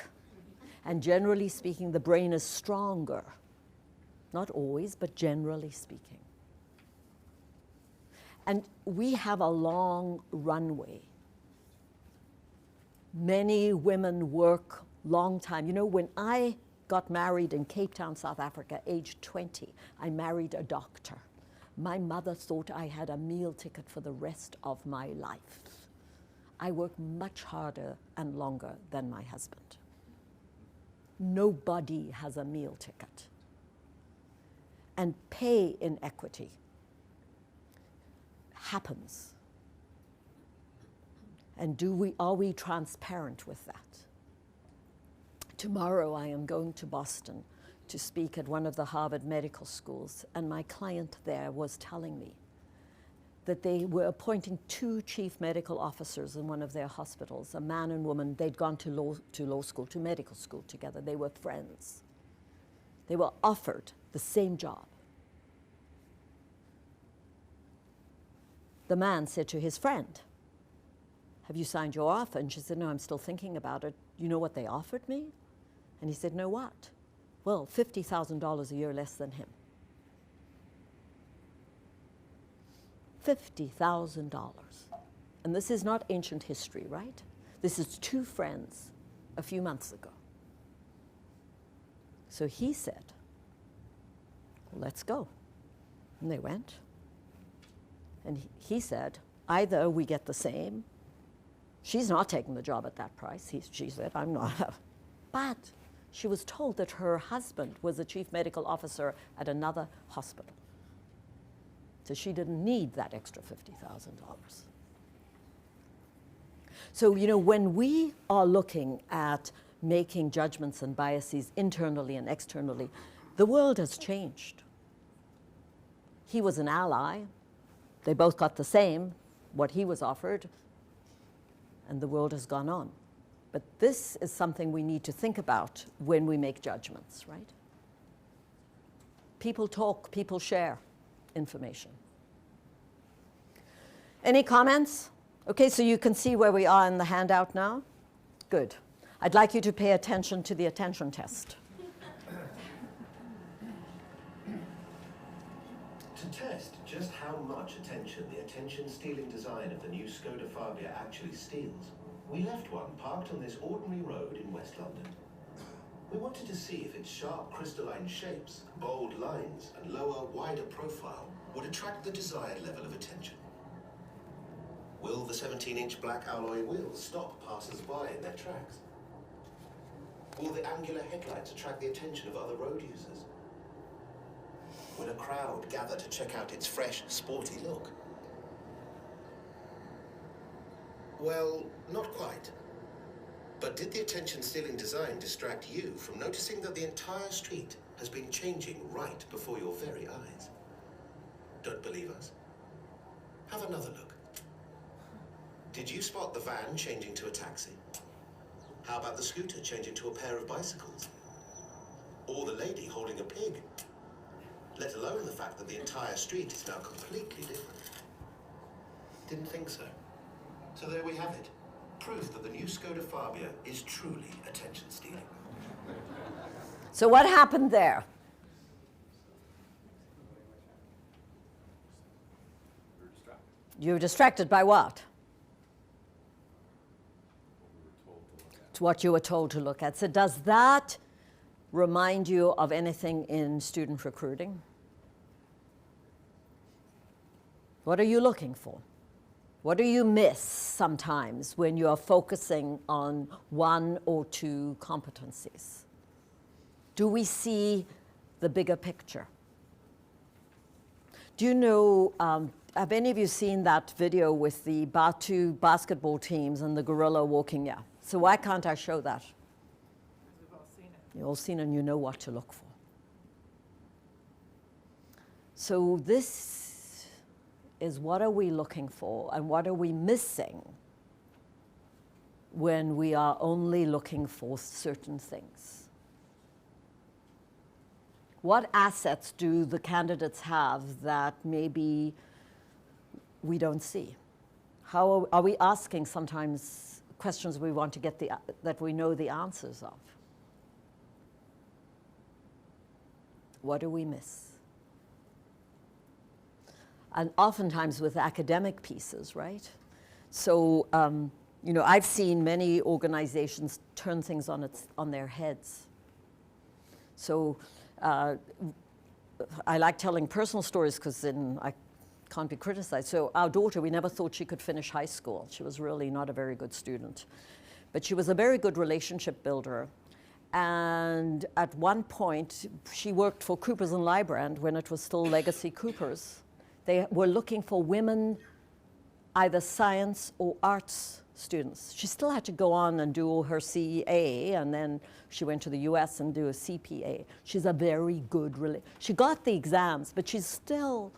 And generally speaking, the brain is stronger. Not always, but generally speaking. And we have a long runway. Many women work long time. You know, when I got married in Cape Town, South Africa, aged 20, I married a doctor. My mother thought I had a meal ticket for the rest of my life. I work much harder and longer than my husband. Nobody has a meal ticket. And pay inequity happens. And are we transparent with that? Tomorrow I am going to Boston to speak at one of the Harvard medical schools, and my client there was telling me that they were appointing 2 chief medical officers in one of their hospitals, a man and woman. They'd gone to medical school together. They were friends. They were offered the same job. The man said to his friend, have you signed your offer? And she said, no, I'm still thinking about it. You know what they offered me? And he said, no, what? Well, $50,000 a year less than him. $50,000. And this is not ancient history, right? This is two friends a few months ago. So he said, well, let's go. And they went. And he said, either we get the same. She's not taking the job at that price. She said, I'm not. But she was told that her husband was the chief medical officer at another hospital. So she didn't need that extra $50,000. So, you know, when we are looking at making judgments and biases internally and externally, the world has changed. He was an ally. They both got the same, what he was offered, and the world has gone on. But this is something we need to think about when we make judgments, right? People talk, people share information. Any comments? Okay, so you can see where we are in the handout now? Good. I'd like you to pay attention to the attention test. To test just how much attention the attention-stealing design of the new Skoda Fabia actually steals, we left one parked on this ordinary road in West London. We wanted to see if its sharp crystalline shapes, bold lines, and lower, wider profile would attract the desired level of attention. Will the 17-inch black alloy wheels stop passers-by in their tracks? Will the angular headlights attract the attention of other road users? Will a crowd gather to check out its fresh, sporty look? Well, not quite. But did the attention-stealing design distract you from noticing that the entire street has been changing right before your very eyes? Don't believe us? Have another look. Did you spot the van changing to a taxi? How about the scooter changing to a pair of bicycles? Or the lady holding a pig? Let alone the fact that the entire street is now completely different. Didn't think so. So there we have it. Proof that the new Skoda Fabia is truly attention-stealing. So what happened there? We were distracted. You were distracted by what? To what you were told to look at. So does that remind you of anything in student recruiting? What are you looking for? What do you miss sometimes when you are focusing on one or two competencies? Do we see the bigger picture? Do you know, have any of you seen that video with the two basketball teams and the gorilla walking? Yeah. So why can't I show that? We've all seen it. You've all seen it and you know what to look for. So this is what are we looking for and what are we missing when we are only looking for certain things? What assets do the candidates have that maybe we don't see? How are we asking sometimes questions we want to get that we know the answers of? What do we miss? And oftentimes with academic pieces, right? So, you know, I've seen many organizations turn things on their heads. So I like telling personal stories because then I can't be criticized. So our daughter, we never thought she could finish high school. She was really not a very good student. But she was a very good relationship builder. And at one point, she worked for Coopers and Lybrand when it was still Legacy Coopers. They were looking for women, either science or arts students. She still had to go on and do her CA, and then she went to the US and do a CPA. She's a very good, she got the exams, but she's still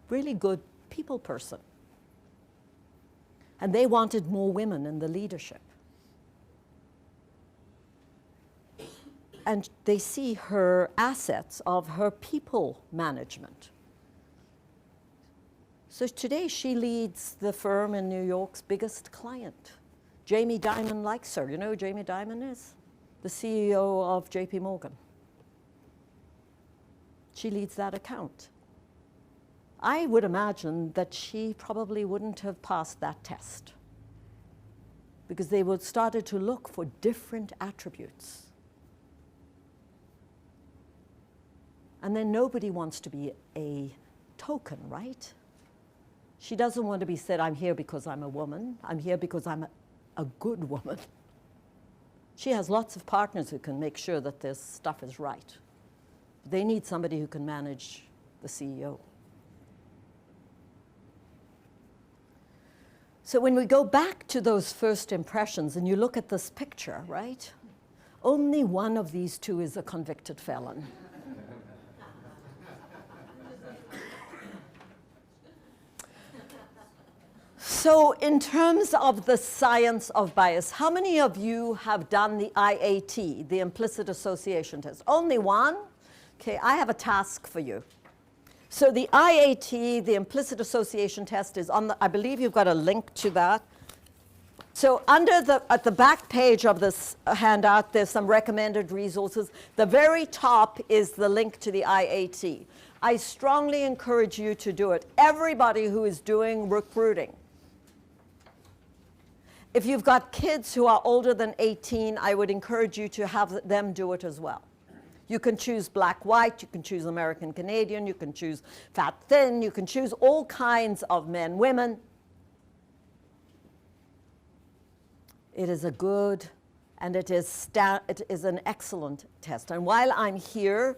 really good people person. And they wanted more women in the leadership. And they see her assets of her people management. So today she leads the firm in New York's biggest client. Jamie Dimon likes her. You know who Jamie Dimon is? The CEO of JP Morgan. She leads that account. I would imagine that she probably wouldn't have passed that test because they would started to look for different attributes. And then nobody wants to be a token, right? She doesn't want to be said, I'm here because I'm a woman. I'm here because I'm a good woman. She has lots of partners who can make sure that this stuff is right. They need somebody who can manage the CEO. So when we go back to those first impressions and you look at this picture, right? Only one of these two is a convicted felon. So in terms of the science of bias, how many of you have done the IAT, the implicit association test? Only one? Okay, I have a task for you. So the IAT, the implicit association test, is on the, I believe you've got a link to that. So at the back page of this handout, there's some recommended resources. The very top is the link to the IAT. I strongly encourage you to do it. Everybody who is doing recruiting. If you've got kids who are older than 18, I would encourage you to have them do it as well. You can choose black, white, you can choose American, Canadian, you can choose fat, thin, you can choose all kinds of men, women. It is a good, and it is an excellent test. And while I'm here,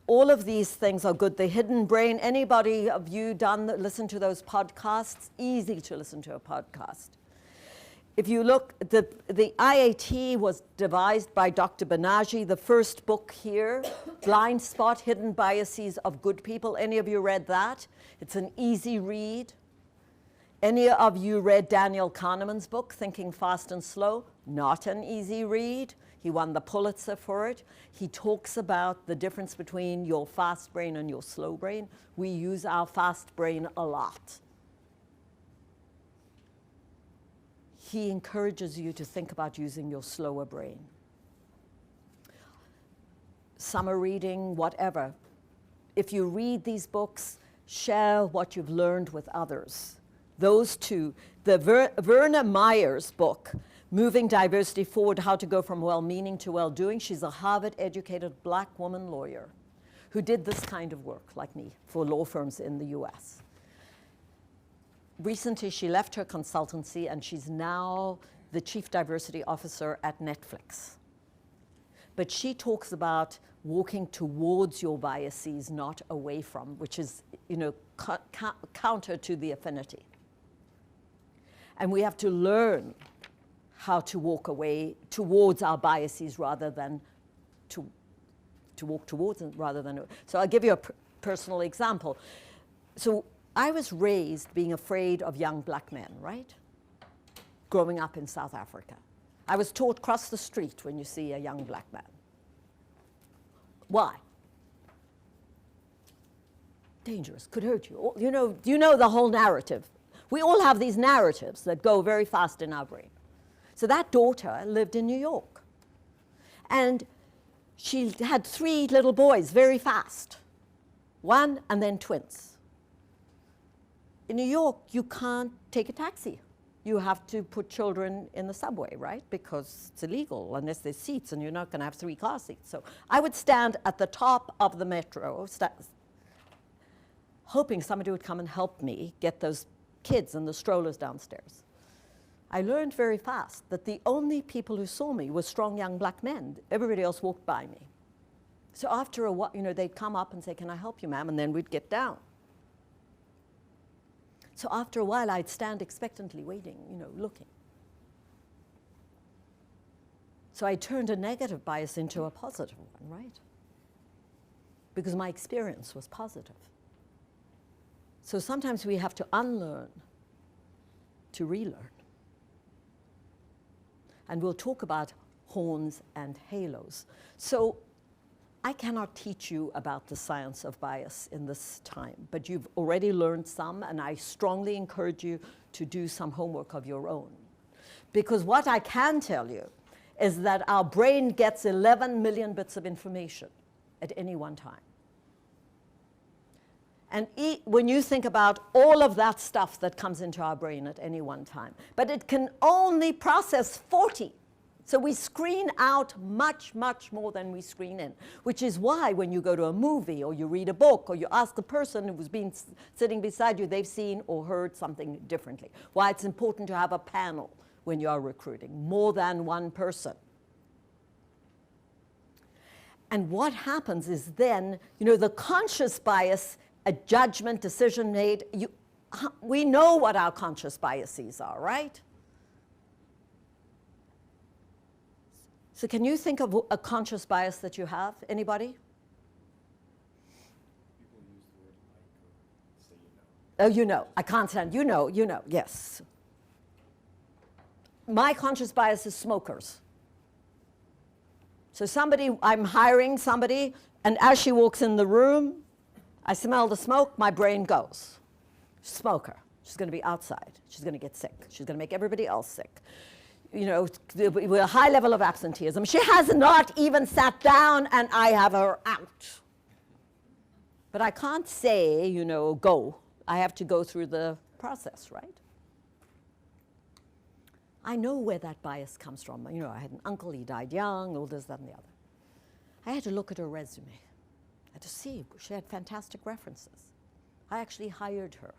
all of these things are good. The hidden brain, anybody of you listen to those podcasts? Easy to listen to a podcast. If you look, the IAT was devised by Dr. Banaji. The first book here, Blind Spot, Hidden Biases of Good People. Any of you read that? It's an easy read. Any of you read Daniel Kahneman's book, Thinking Fast and Slow? Not an easy read. He won the Pulitzer for it. He talks about the difference between your fast brain and your slow brain. We use our fast brain a lot. He encourages you to think about using your slower brain. Summer reading, whatever. If you read these books, share what you've learned with others. Those two, the Verna Myers book, Moving Diversity Forward, How to Go from Well-Meaning to Well-Doing. She's a Harvard-educated black woman lawyer who did this kind of work, like me, for law firms in the US. Recently, she left her consultancy, and she's now the chief diversity officer at Netflix. But she talks about walking towards your biases, not away from, which is, counter to the affinity. And we have to learn how to walk away towards our biases rather than to walk towards them rather than. So I'll give you a personal example. So I was raised being afraid of young black men, right? Growing up in South Africa. I was taught cross the street when you see a young black man. Why? Dangerous, could hurt you. You know the whole narrative. We all have these narratives that go very fast in our brain. So that daughter lived in New York. And she had 3 little boys very fast. 1 and then twins. In New York, you can't take a taxi. You have to put children in the subway, right? Because it's illegal unless there's seats, and you're not going to have 3 car seats. So I would stand at the top of the metro, hoping somebody would come and help me get those kids and the strollers downstairs. I learned very fast that the only people who saw me were strong young black men. Everybody else walked by me. So after a while, they'd come up and say, "Can I help you, ma'am?" And then we'd get down. So after a while, I'd stand expectantly waiting, looking. So I turned a negative bias into a positive one, right? Because my experience was positive. So sometimes we have to unlearn to relearn. And we'll talk about horns and halos. So I cannot teach you about the science of bias in this time, but you've already learned some, and I strongly encourage you to do some homework of your own. Because what I can tell you is that our brain gets 11 million bits of information at any one time. And when you think about all of that stuff that comes into our brain at any one time, but it can only process 40. So we screen out much, much more than we screen in, which is why when you go to a movie or you read a book or you ask the person who's been sitting beside you, they've seen or heard something differently. Why it's important to have a panel when you are recruiting, more than one person. And what happens is then, the conscious bias, a judgment, decision made, we know what our conscious biases are, right? So can you think of a conscious bias that you have? Anybody? People use the word like or say you know. Oh, you know. I can't stand. You know, yes. My conscious bias is smokers. So I'm hiring somebody, and as she walks in the room, I smell the smoke, my brain goes. Smoker. She's going to be outside. She's going to get sick. She's going to make everybody else sick. With a high level of absenteeism. She has not even sat down, and I have her out. But I can't say, go. I have to go through the process, right? I know where that bias comes from. I had an uncle, he died young, all this, that, and the other. I had to look at her resume. I had to see. She had fantastic references. I actually hired her.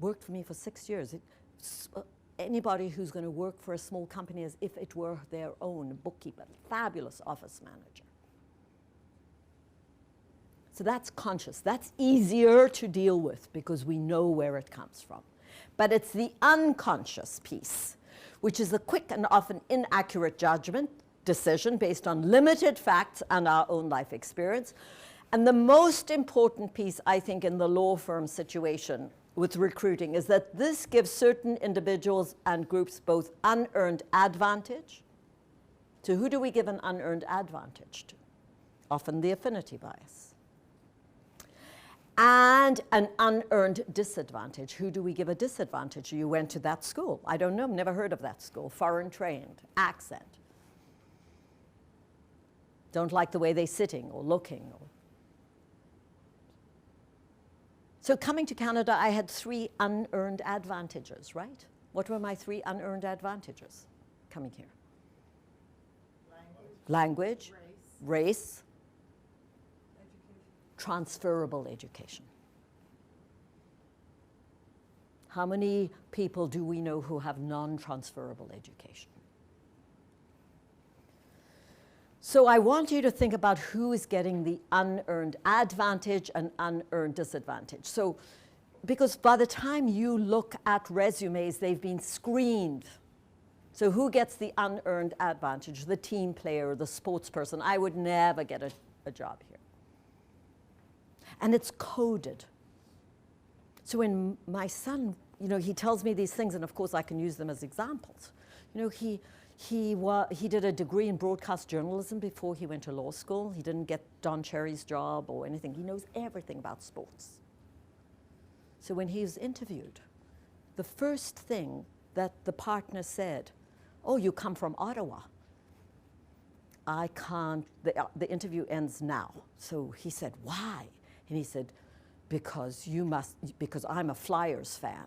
Worked for me for 6 years. Anybody who's going to work for a small company as if it were their own bookkeeper, fabulous office manager. So that's conscious. That's easier to deal with because we know where it comes from. But it's the unconscious piece, which is a quick and often inaccurate decision based on limited facts and our own life experience. And the most important piece, I think, in the law firm situation with recruiting is that this gives certain individuals and groups both unearned advantage. So who do we give an unearned advantage to? Often the affinity bias. And an unearned disadvantage. Who do we give a disadvantage? You went to that school. I don't know, never heard of that school. Foreign trained, accent. Don't like the way they're sitting or looking. So coming to Canada, I had 3 unearned advantages, right? What were my 3 unearned advantages coming here? Language, race, transferable education. How many people do we know who have non-transferable education? So I want you to think about who is getting the unearned advantage and unearned disadvantage. So, because by the time you look at resumes, they've been screened. So who gets the unearned advantage? The team player, the sports person. I would never get a job here. And it's coded. So when my son, he tells me these things, and of course I can use them as examples. He did a degree in broadcast journalism before he went to law school. He didn't get Don Cherry's job or anything. He knows everything about sports. So when he was interviewed, the first thing that the partner said, "Oh, you come from Ottawa." I can't, the interview ends now. So he said, "Why?" And he said, because I'm a Flyers fan.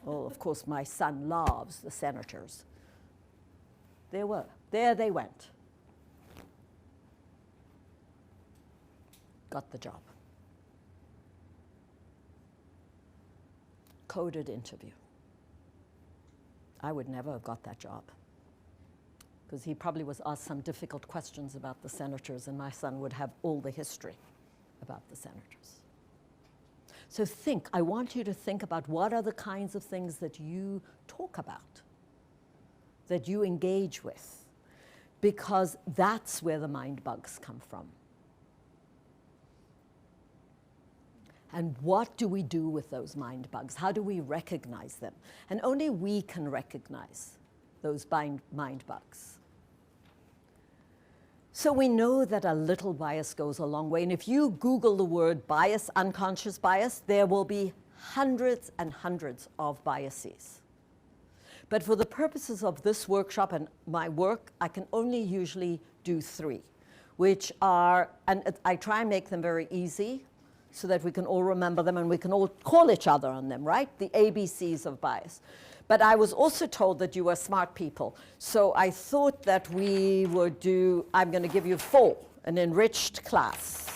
Well, of course, my son loves the Senators. There they went. Got the job. Coded interview. I would never have got that job because he probably was asked some difficult questions about the Senators, and my son would have all the history about the Senators. So I want you to think about what are the kinds of things that you talk about, that you engage with, because that's where the mind bugs come from. And what do we do with those mind bugs? How do we recognize them? And only we can recognize those mind bugs. So we know that a little bias goes a long way. And if you Google the word bias, unconscious bias, there will be hundreds and hundreds of biases. But for the purposes of this workshop and my work, I can only usually do 3. which are, and I try and make them very easy so that we can all remember them and we can all call each other on them, right? The ABCs of bias. But I was also told that you were smart people. So I thought that we would do, I'm going to give you 4, an enriched class.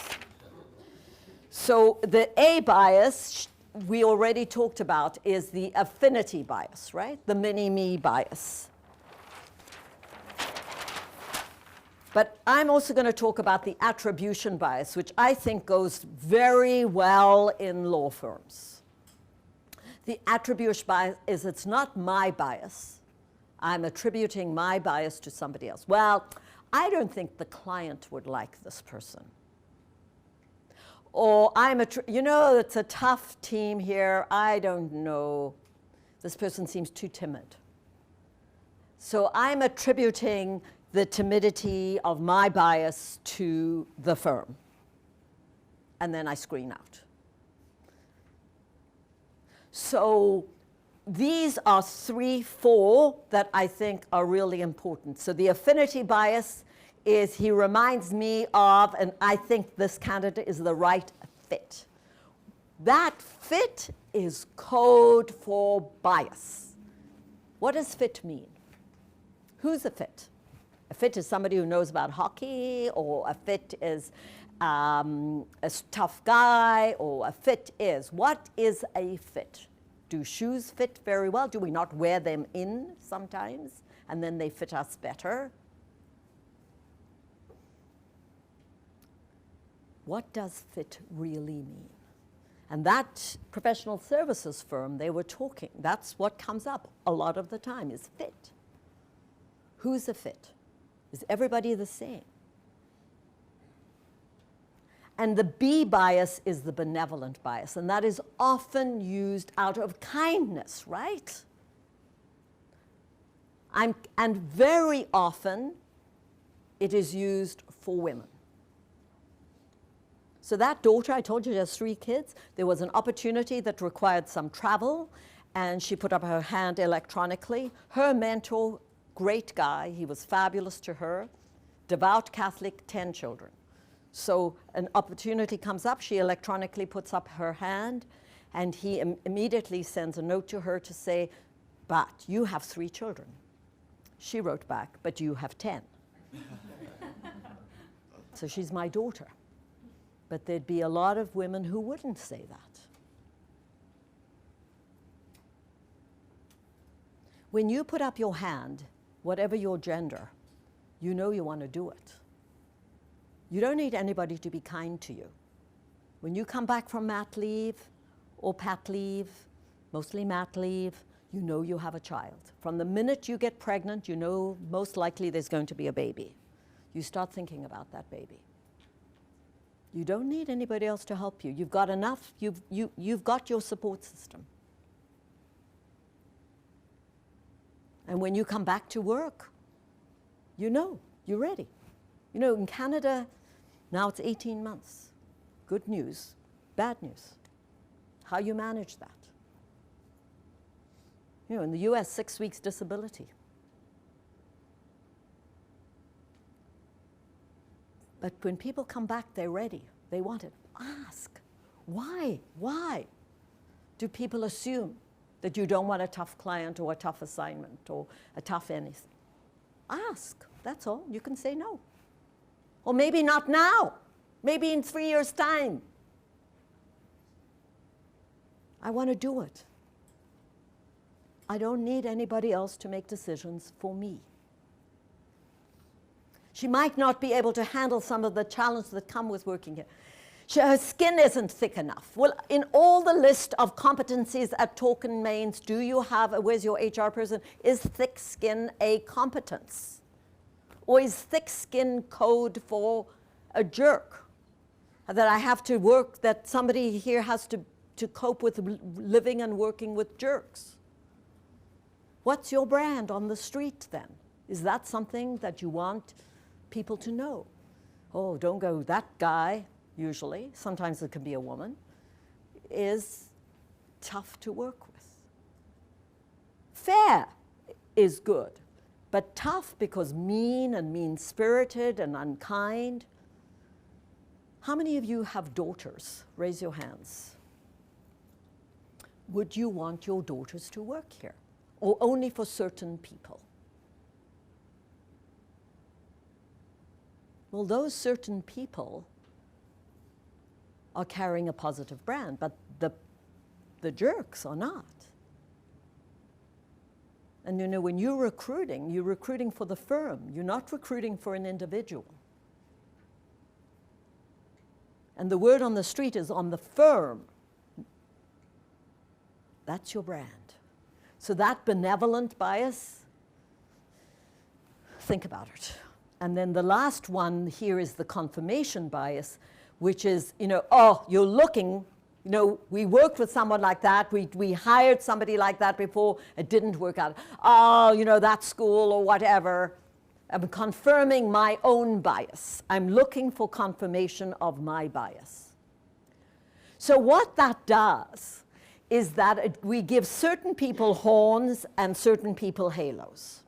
So the A bias we already talked about is the affinity bias, right? The mini-me bias. But I'm also going to talk about the attribution bias, which I think goes very well in law firms. The attribution bias is it's not my bias. I'm attributing my bias to somebody else. Well, I don't think the client would like this person. Or you know, it's a tough team here. I don't know. This person seems too timid. So I'm attributing the timidity of my bias to the firm. And then I screen out. So these are 3, 4 that I think are really important. So the affinity bias is he reminds me of, and I think this candidate is the right fit. That fit is code for bias. What does fit mean? Who's a fit? A fit is somebody who knows about hockey, or a fit is a tough guy, or a fit is. What is a fit? Do shoes fit very well? Do we not wear them in sometimes, and then they fit us better? What does fit really mean? And that professional services firm, they were talking, that's what comes up a lot of the time, is fit. Who's a fit? Is everybody the same? And the B bias is the benevolent bias, and that is often used out of kindness, right? And very often, it is used for women. So that daughter, I told you she has 3 kids. There was an opportunity that required some travel, and she put up her hand electronically. Her mentor, great guy, he was fabulous to her, devout Catholic, 10 children. So an opportunity comes up, she electronically puts up her hand, and he immediately sends a note to her to say, but you have 3 children. She wrote back, but you have 10. So she's my daughter. But there'd be a lot of women who wouldn't say that. When you put up your hand, whatever your gender, you know you want to do it. You don't need anybody to be kind to you. When you come back from mat leave or pat leave, mostly mat leave, you know you have a child. From the minute you get pregnant, you know most likely there's going to be a baby. You start thinking about that baby. You don't need anybody else to help you. You've got enough, you've got your support system. And when you come back to work, you know, you're ready. You know, in Canada, now it's 18 months. Good news, bad news. How you manage that. You know, in the US, 6 weeks disability. But when people come back, they're ready. They want it. Ask. Why? Why do people assume that you don't want a tough client or a tough assignment or a tough anything? Ask. That's all. You can say no. Or maybe not now. Maybe in 3 years' time. I want to do it. I don't need anybody else to make decisions for me. She might not be able to handle some of the challenges that come with working here. Her skin isn't thick enough. Well, in all the list of competencies at Torkin Mains, do you have, where's your HR person, is thick skin a competence? Or is thick skin code for a jerk? That I have to work, that somebody here has to cope with living and working with jerks? What's your brand on the street then? Is that something that you want people to know? Oh, don't go, that guy, usually, sometimes it can be a woman, is tough to work with. Fair is good, but tough because mean and mean-spirited and unkind. How many of you have daughters? Raise your hands. Would you want your daughters to work here, or only for certain people? Well, those certain people are carrying a positive brand, but the jerks are not. And you know, when you're recruiting for the firm. You're not recruiting for an individual. And the word on the street is on the firm. That's your brand. So that benevolent bias, think about it. And then the last one here is the confirmation bias, which is, you know, oh, you're looking, you know, we worked with someone like that, we hired somebody like that before, it didn't work out. Oh, you know, that school or whatever. I'm confirming my own bias. I'm looking for confirmation of my bias. So what that does is that we give certain people horns and certain people halos.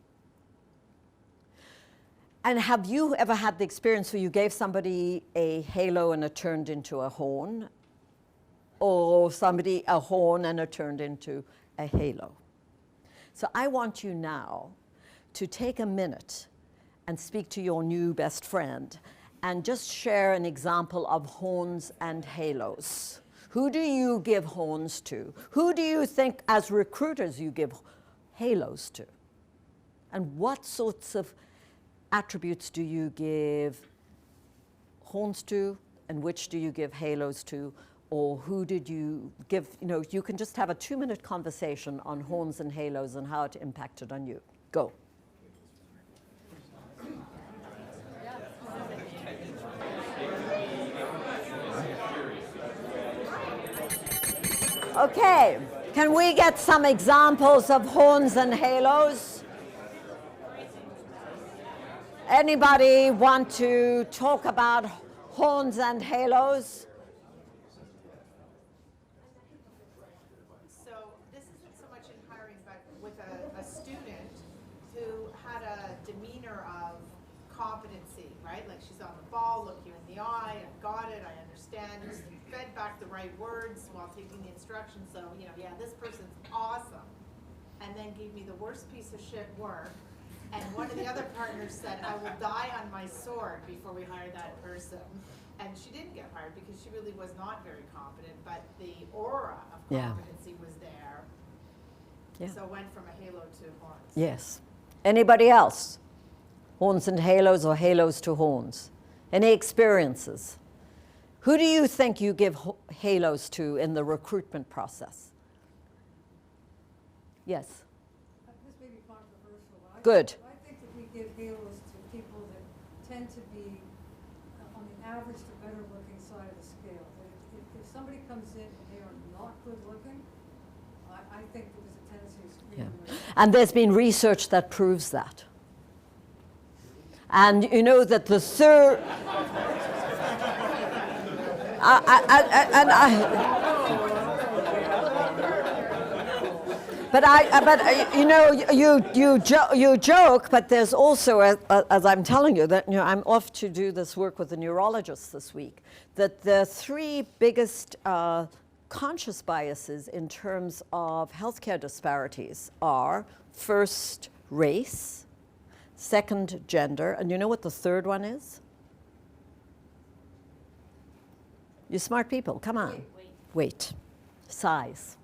And have you ever had the experience where you gave somebody a halo and it turned into a horn? Or somebody a horn and it turned into a halo? So I want you now to take a minute and speak to your new best friend and just share an example of horns and halos. Who do you give horns to? Who do you think as recruiters you give halos to? And what sorts of attributes do you give horns to, and which do you give halos to? Or who did you give, you know, you can just have a 2-minute conversation on horns and halos and how it impacted on you. Go. Okay, can we get some examples of horns and halos? Anybody want to talk about horns and halos? So this isn't so much in hiring, but with a student who had a demeanor of competency, right? Like she's on the ball, look you in the eye, I've got it, I understand, fed back the right words while taking the instructions. So, you know, yeah, this person's awesome. And then gave me the worst piece of shit work. And one of the other partners said, I will die on my sword before we hire that person. And she didn't get hired because she really was not very competent, but the aura of competency was there. Yeah. So it went from a halo to horns. Yes. Anybody else? Horns and halos or halos to horns? Any experiences? Who do you think you give halos to in the recruitment process? Yes. This may be controversial. But Good. I think that we give halos to people that tend to be, on the average, the better looking side of the scale. If somebody comes in and they are not good looking, I think that there's a tendency to screen them away. And there's been research that proves that. And you know that the third... But you know, you joke, but there's also, as I'm telling you, that, you know, I'm off to do this work with the neurologists this week, that the 3 biggest conscious biases in terms of healthcare disparities are, first, race, second, gender, and you know what the third one is? You smart people, come on. Weight. Size.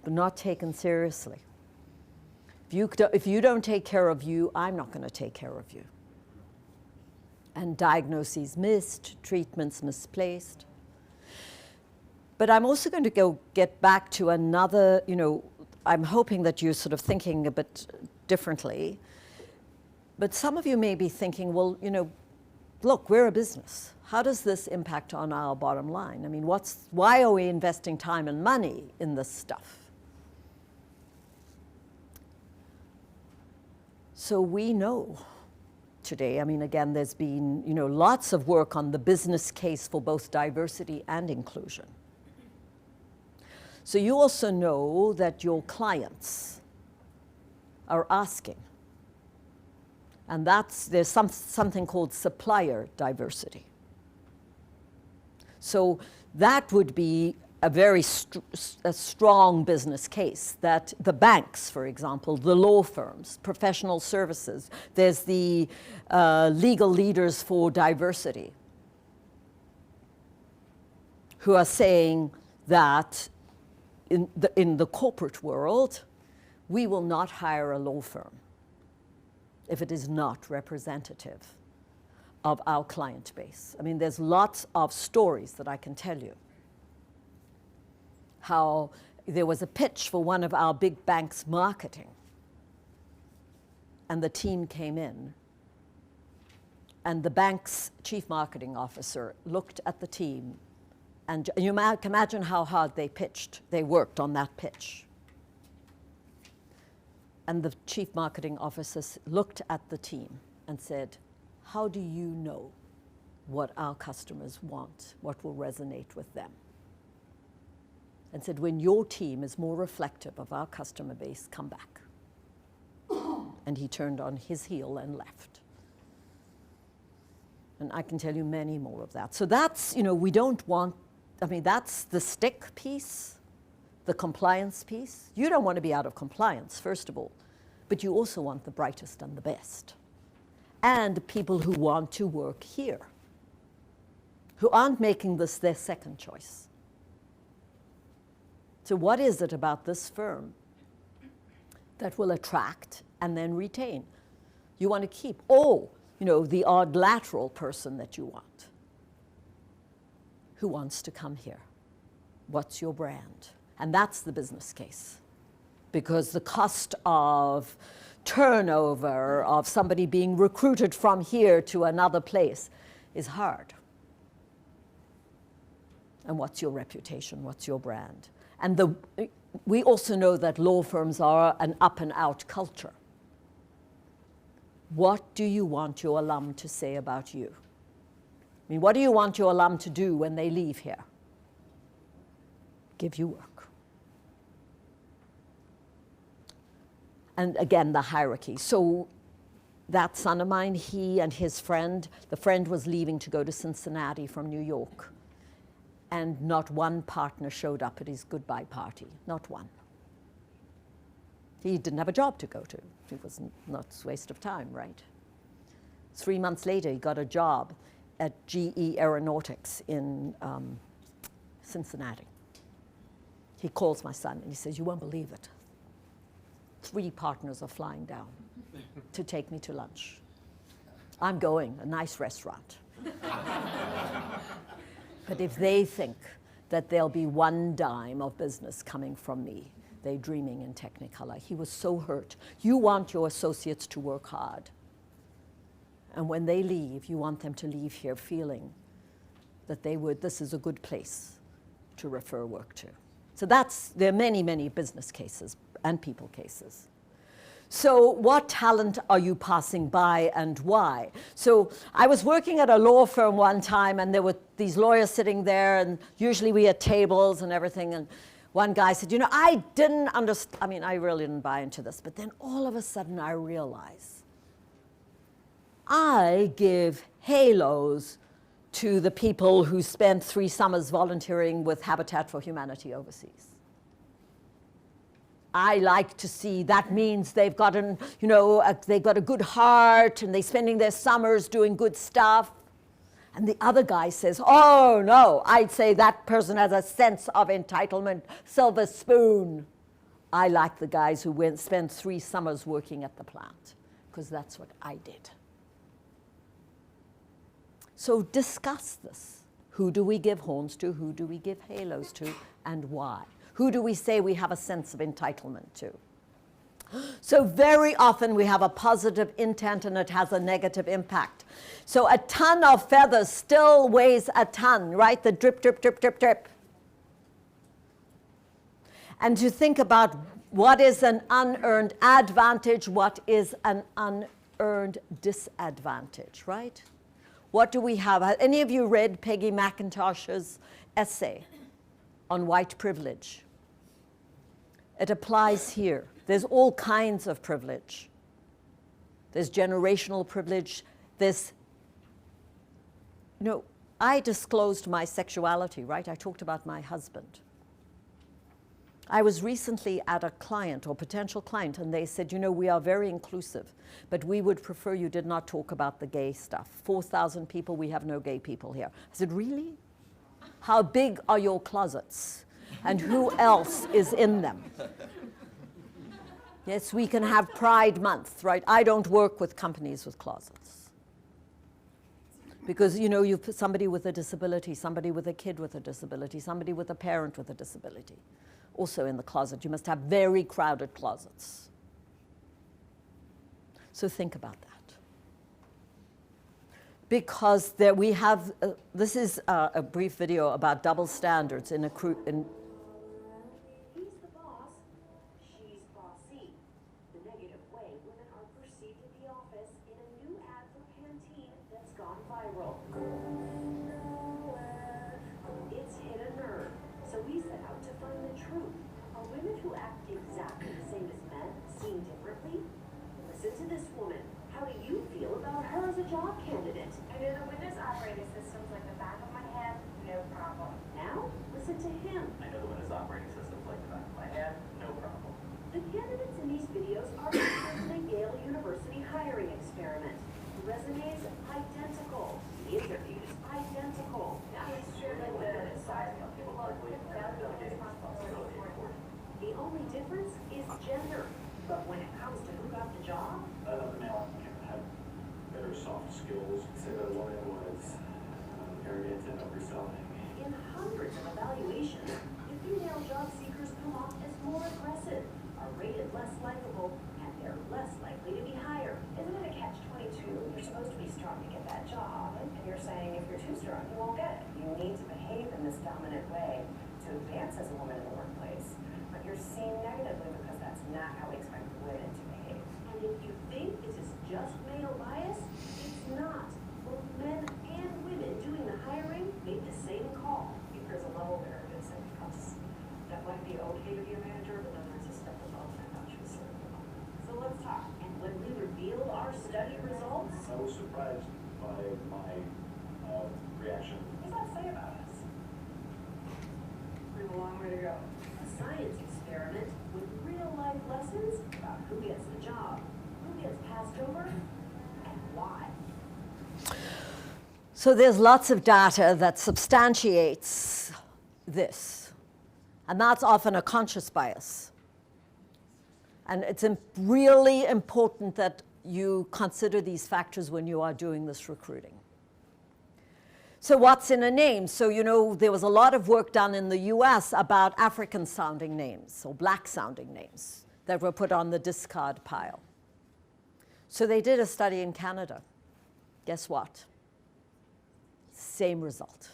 Not taken seriously. If you don't take care of you, I'm not going to take care of you. And diagnoses missed, treatments misplaced. But I'm also going to get back to another, you know, I'm hoping that you're sort of thinking a bit differently. But some of you may be thinking, well, you know, look, we're a business. How does this impact on our bottom line? I mean, why are we investing time and money in this stuff? So we know today, I mean, again, there's been, you know, lots of work on the business case for both diversity and inclusion. So you also know that your clients are asking, And there's something called supplier diversity. So that would be a very strong business case, that the banks, for example, the law firms, professional services, there's the legal leaders for diversity who are saying that in the corporate world, we will not hire a law firm if it is not representative of our client base. I mean, there's lots of stories that I can tell you. How there was a pitch for one of our big banks' marketing, and the team came in, and the bank's chief marketing officer looked at the team, and you can imagine how hard they pitched. They worked on that pitch. And the chief marketing officer looked at the team and said, how do you know what our customers want, what will resonate with them? And said, when your team is more reflective of our customer base, come back. And he turned on his heel and left. And I can tell you many more of that. So that's, we don't want, that's the stick piece, the compliance piece. You don't want to be out of compliance, first of all, but you also want the brightest and the best. And people who want to work here, who aren't making this their second choice. So what is it about this firm that will attract and then retain? You want to keep, the odd lateral person that you want. Who wants to come here? What's your brand? And that's the business case. Because the cost of turnover, of somebody being recruited from here to another place is hard. And what's your reputation? What's your brand? And we also know that law firms are an up-and-out culture. What do you want your alum to say about you? What do you want your alum to do when they leave here? Give you work. And again, the hierarchy. So that son of mine, he and his friend, the friend was leaving to go to Cincinnati from New York. And not one partner showed up at his goodbye party, not one. He didn't have a job to go to. It was not a waste of time, right? 3 months later, he got a job at GE Aeronautics in Cincinnati. He calls my son and he says, you won't believe it. 3 partners are flying down to take me to lunch. I'm going, a nice restaurant. But if they think that there'll be 1 dime of business coming from me, they're dreaming in Technicolor. He was so hurt. You want your associates to work hard. And when they leave, you want them to leave here feeling that this is a good place to refer work to. So there are many, many business cases and people cases. So what talent are you passing by and why? So I was working at a law firm one time, and there were these lawyers sitting there, and usually we had tables and everything, and one guy said, I didn't understand, I really didn't buy into this, but then all of a sudden I realize I give halos to the people who spent 3 summers volunteering with Habitat for Humanity overseas. I like to see that means they've got they've got a good heart and they're spending their summers doing good stuff. And the other guy says, oh no, I'd say that person has a sense of entitlement, silver spoon. I like the guys who spent 3 summers working at the plant, because that's what I did. So discuss this. Who do we give horns to? Who do we give halos to? And why? Who do we say we have a sense of entitlement to? So very often we have a positive intent and it has a negative impact. So a ton of feathers still weighs a ton, right? The drip, drip, drip, drip, drip. And to think about what is an unearned advantage, what is an unearned disadvantage, right? What do we have? Have any of you read Peggy McIntosh's essay on white privilege? It applies here. There's all kinds of privilege. There's generational privilege. There's, I disclosed my sexuality, right? I talked about my husband. I was recently at a client or potential client, and they said, we are very inclusive, but we would prefer you did not talk about the gay stuff. 4,000 people, we have no gay people here. I said, really? How big are your closets? And who else is in them? Yes, we can have Pride Month, right? I don't work with companies with closets. Because, you put somebody with a disability, somebody with a kid with a disability, somebody with a parent with a disability. Also in the closet. You must have very crowded closets. So think about that. Because we have, this is a brief video about double standards in He's the boss, she's bossy. The negative way women are perceived at the office in a new ad for Pantene that's gone viral. It's hit a nerve, so we set out to find the truth. Are women who act exactly the same as men seen differently? Listen to this woman. How do you feel about her as a job candidate? I know the Windows operating systems like the back of my hand, no problem. Now, listen to him. I know the Windows operating systems like the back of my hand, no problem. The candidates in these videos are from the Yale University hiring experiment. The resumes identical. The interviews identical. It's true that the size of people The only difference is gender. But when it comes to who got the job, The male applicant had better soft skills. Say that a woman was arrogant and overselling. in hundreds of evaluations, the female job seekers come off as more aggressive, are rated less likable, and they're less likely to be hired. Isn't it a catch-22? You're supposed to be strong to get that job, and you're saying if you're too strong, you won't get it. You need to behave in this dominant way to advance as a woman in the workplace. But you're seen negatively because that's not how we expect women to behave. And if you think this is just male bias, it's not. Both men and women doing the hiring made the same call. If there's a level there, it's like that might be okay to be a manager, but then there's a step above that, not just sort of. So let's talk. And when we revealed our study results, I was surprised by my reaction. What does that say about us? We have a long way to go. a science experiment with real-life lessons about who gets the job, who gets passed over, and why. So there's lots of data that substantiates this. And that's often a conscious bias. And it's really important that you consider these factors when you are doing this recruiting. So what's in a name? So, there was a lot of work done in the US about African-sounding names or black-sounding names that were put on the discard pile. So they did a study in Canada. Guess what? Same result.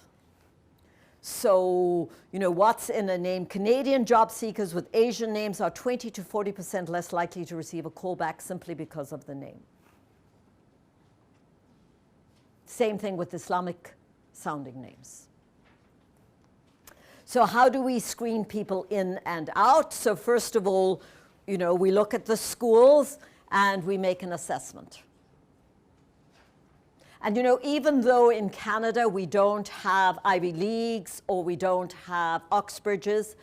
So, what's in a name? Canadian job seekers with Asian names are 20 to 40% less likely to receive a callback simply because of the name. Same thing with Islamic sounding names. So how do we screen people in and out? So first of all, we look at the schools and we make an assessment. And even though in Canada we don't have Ivy Leagues or we don't have Oxbridges,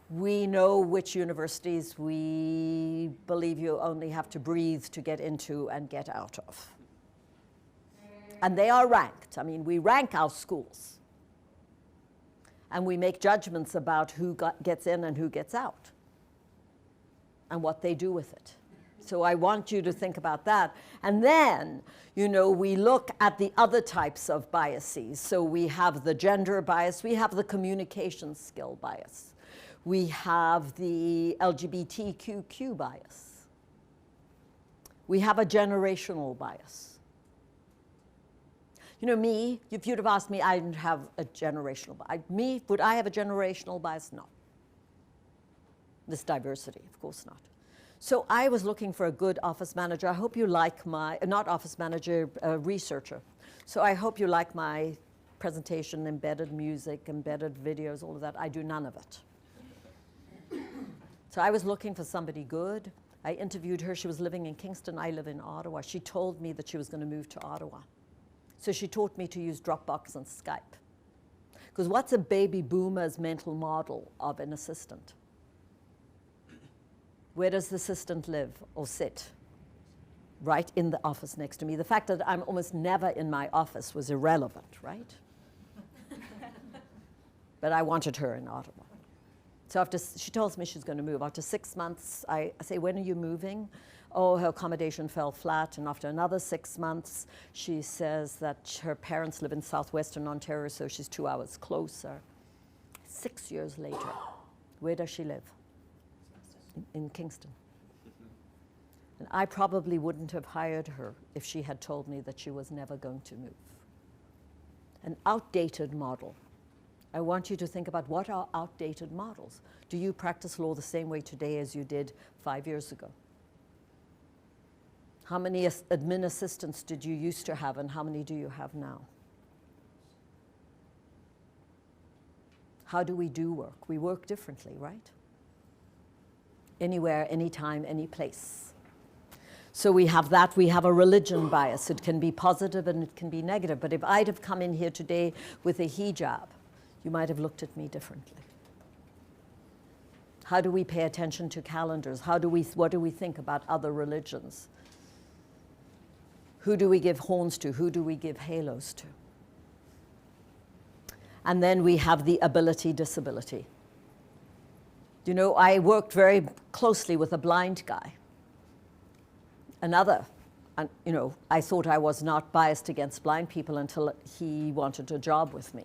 we know which universities we believe you only have to breathe to get into and get out of. And they are ranked. I mean, we rank our schools. And we make judgments about who gets in and who gets out and what they do with it. So I want you to think about that. And then, we look at the other types of biases. So we have the gender bias. We have the communication skill bias. We have the LGBTQ bias. We have a generational bias. Me, if you'd have asked me, I didn't have a generational bias. Would I have a generational bias? No. This diversity, of course not. So I was looking for a good office manager. I hope you like not office manager, researcher. So I hope you like my presentation, embedded music, embedded videos, all of that. I do none of it. So I was looking for somebody good, I interviewed her. She was living in Kingston. I live in Ottawa. She told me that she was going to move to Ottawa. So she taught me to use Dropbox and Skype. Because what's a baby boomer's mental model of an assistant? Where does the assistant live or sit? Right in the office next to me. The fact that I'm almost never in my office was irrelevant, right? But I wanted her in Ottawa. So after, she tells me she's going to move. After 6 months, I say, when are you moving? Oh, her accommodation fell flat. And after another 6 months, she says that her parents live in southwestern Ontario, so she's 2 hours closer. 6 years later, where does she live? In Kingston. And I probably wouldn't have hired her if she had told me that she was never going to move. An outdated model. I want you to think about, what are outdated models? Do you practice law the same way today as you did 5 years ago? How many admin assistants did you used to have, and how many do you have now? How do we do work? We work differently, right? Anywhere, anytime, any place. So we have that. We have a religion bias. It can be positive and it can be negative. But if I'd have come in here today with a hijab, you might have looked at me differently. How do we pay attention to calendars? What do we think about other religions? Who do we give horns to? Who do we give halos to? And then we have the ability disability. You know, I worked very closely with a blind guy. Another, and you know, I thought I was not biased against blind people until he wanted a job with me.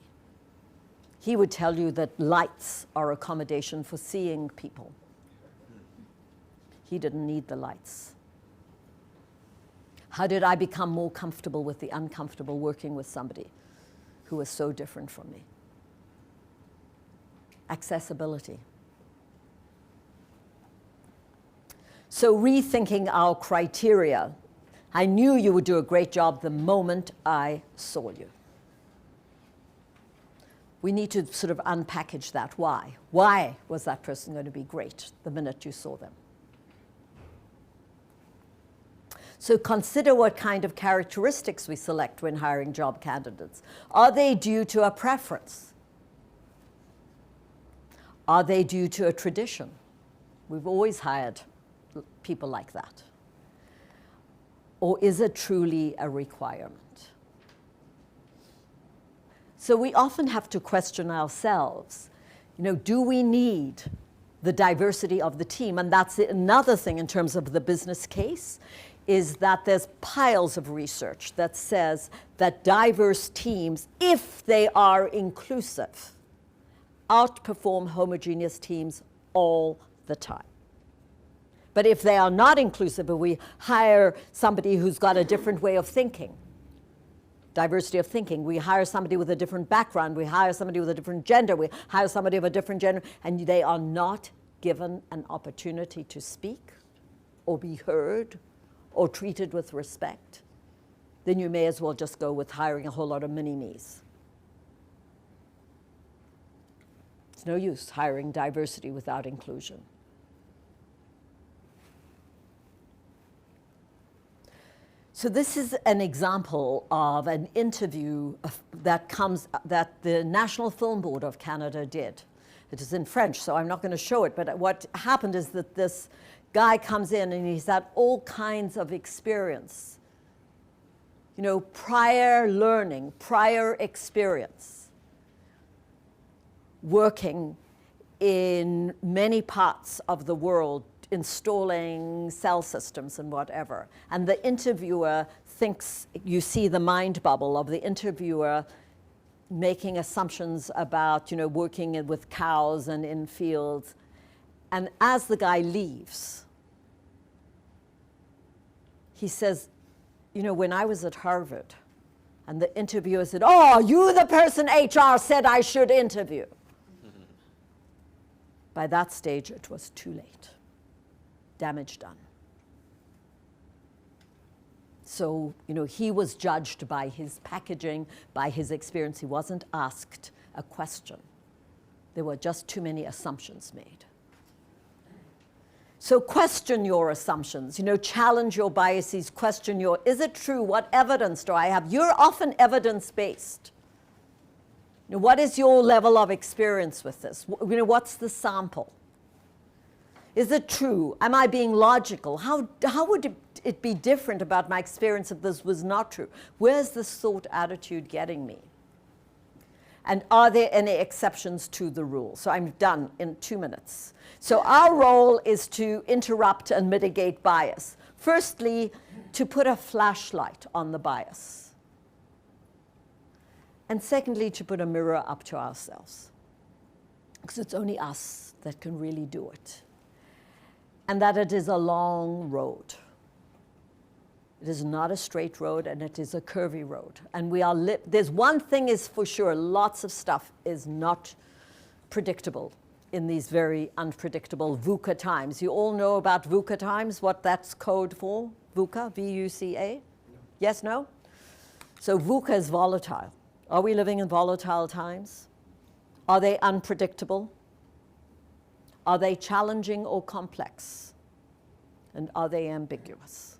He would tell you that lights are accommodation for seeing people. He didn't need the lights. How did I become more comfortable with the uncomfortable working with somebody who was so different from me? Accessibility. So rethinking our criteria. I knew you would do a great job the moment I saw you. We need to sort of unpackage that. Why? Why was that person going to be great the minute you saw them? So consider what kind of characteristics we select when hiring job candidates. Are they due to a preference? Are they due to a tradition? We've always hired people like that. Or is it truly a requirement? So we often have to question ourselves, you know, do we need the diversity of the team? And that's another thing in terms of the business case, is that there's piles of research that says that diverse teams, if they are inclusive, outperform homogeneous teams all the time. But if they are not inclusive, if we hire somebody who's got a different way of thinking, diversity of thinking, we hire somebody with a different background, we hire somebody with a different gender, we hire somebody of a different gender, and they are not given an opportunity to speak or be heard or treated with respect, then you may as well just go with hiring a whole lot of mini-me's. It's no use hiring diversity without inclusion. So this is an example of an interview that the National Film Board of Canada did. It is in French, so I'm not going to show it, but what happened is that this guy comes in and he's had all kinds of experience. You know, prior learning, prior experience, working in many parts of the world, installing cell systems and whatever. And the interviewer thinks, you see the mind bubble of the interviewer making assumptions about, you know, working with cows and in fields. And as the guy leaves, he says, you know, when I was at Harvard, and the interviewer said, oh, you the person HR said I should interview. By that stage, it was too late. Damage done. So, you know, he was judged by his packaging, by his experience. He wasn't asked a question. There were just too many assumptions made. So question your assumptions, challenge your biases, question is it true? What evidence do I have? You're often evidence-based. What is your level of experience with this? What's the sample? Is it true? Am I being logical? How would it be different about my experience if this was not true? Where's this thought attitude getting me? And are there any exceptions to the rule? So I'm done in 2 minutes. So our role is to interrupt and mitigate bias. Firstly, to put a flashlight on the bias. And secondly, to put a mirror up to ourselves. Because it's only us that can really do it. And that it is a long road. It is not a straight road, and it is a curvy road. And there's one thing is for sure, lots of stuff is not predictable in these very unpredictable VUCA times. You all know about VUCA times, what that's code for? VUCA, V-U-C-A? Yes, no? So VUCA is volatile. Are we living in volatile times? Are they unpredictable? Are they challenging or complex? And are they ambiguous?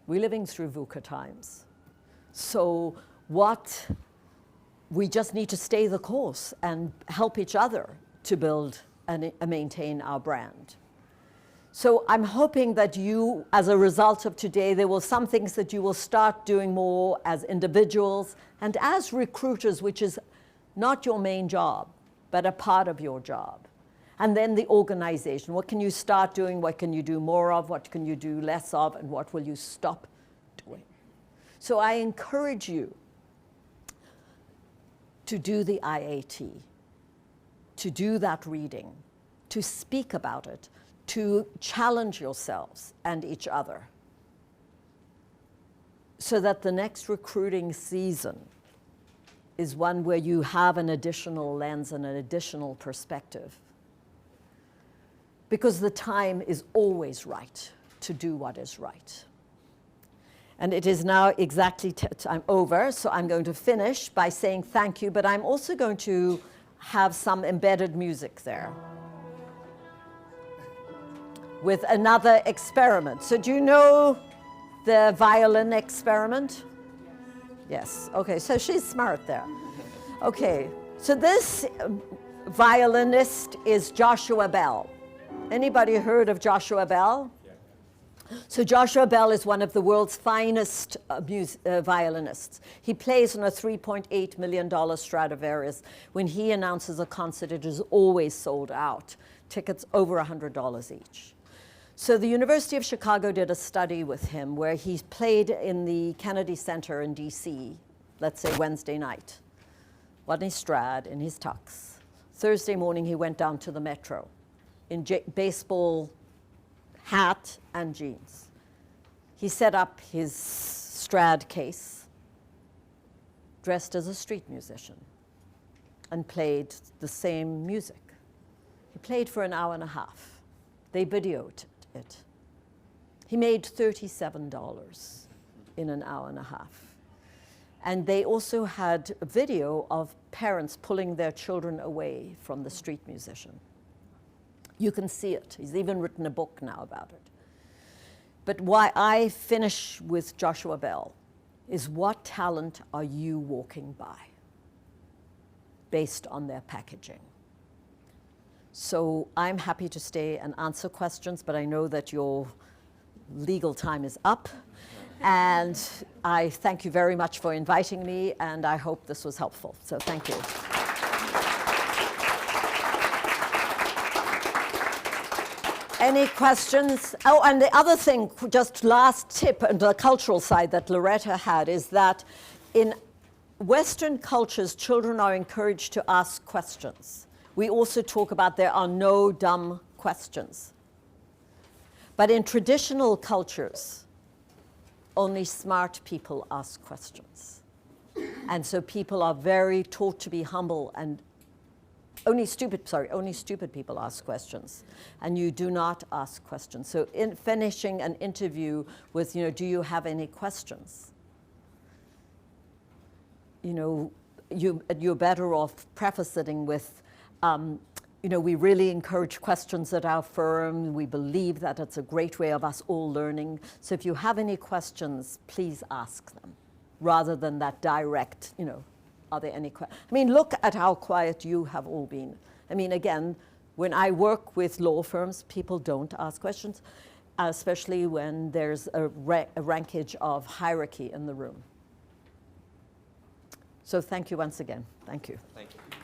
We're living through VUCA times. So we just need to stay the course and help each other to build and maintain our brand. So I'm hoping that you, as a result of today, there will some things that you will start doing more as individuals and as recruiters, which is not your main job, but a part of your job. And then the organization. What can you start doing? What can you do more of? What can you do less of? And what will you stop doing? So I encourage you to do the IAT, to do that reading, to speak about it, to challenge yourselves and each other, so that the next recruiting season is one where you have an additional lens and an additional perspective. Because the time is always right to do what is right. And it is now exactly time over, so I'm going to finish by saying thank you, but I'm also going to have some embedded music there with another experiment. So do you know the violin experiment? Yes, okay, so she's smart there. Okay, so this violinist is Joshua Bell. Anybody heard of Joshua Bell? Yeah. So Joshua Bell is one of the world's finest violinists. He plays on a $3.8 million Stradivarius. When he announces a concert, it is always sold out. Tickets over $100 each. So the University of Chicago did a study with him where he played in the Kennedy Center in DC, let's say Wednesday night, on his Strad, in his tux. Thursday morning, he went down to the Metro in baseball hat and jeans. He set up his Strad case, dressed as a street musician, and played the same music. He played for an hour and a half. They videoed it. He made $37 in an hour and a half. And they also had a video of parents pulling their children away from the street musician. You can see it. He's even written a book now about it. But why I finish with Joshua Bell is, what talent are you walking by based on their packaging? So I'm happy to stay and answer questions, but I know that your legal time is up. And I thank you very much for inviting me, and I hope this was helpful. So thank you. Any questions? Oh, and the other thing, just last tip on the cultural side that Loretta had, is that in Western cultures, children are encouraged to ask questions. We also talk about there are no dumb questions. But in traditional cultures, only smart people ask questions. And so people are very taught to be humble, and only stupid people ask questions. And you do not ask questions. So in finishing an interview with, do you have any questions? You're better off prefacing with, you know, we really encourage questions at our firm. We believe that it's a great way of us all learning. So if you have any questions, please ask them, rather than that direct, you know, are there any questions? I mean, look at how quiet you have all been. I mean, again, when I work with law firms, people don't ask questions, especially when there's a rankage of hierarchy in the room. So thank you once again. Thank you. Thank you.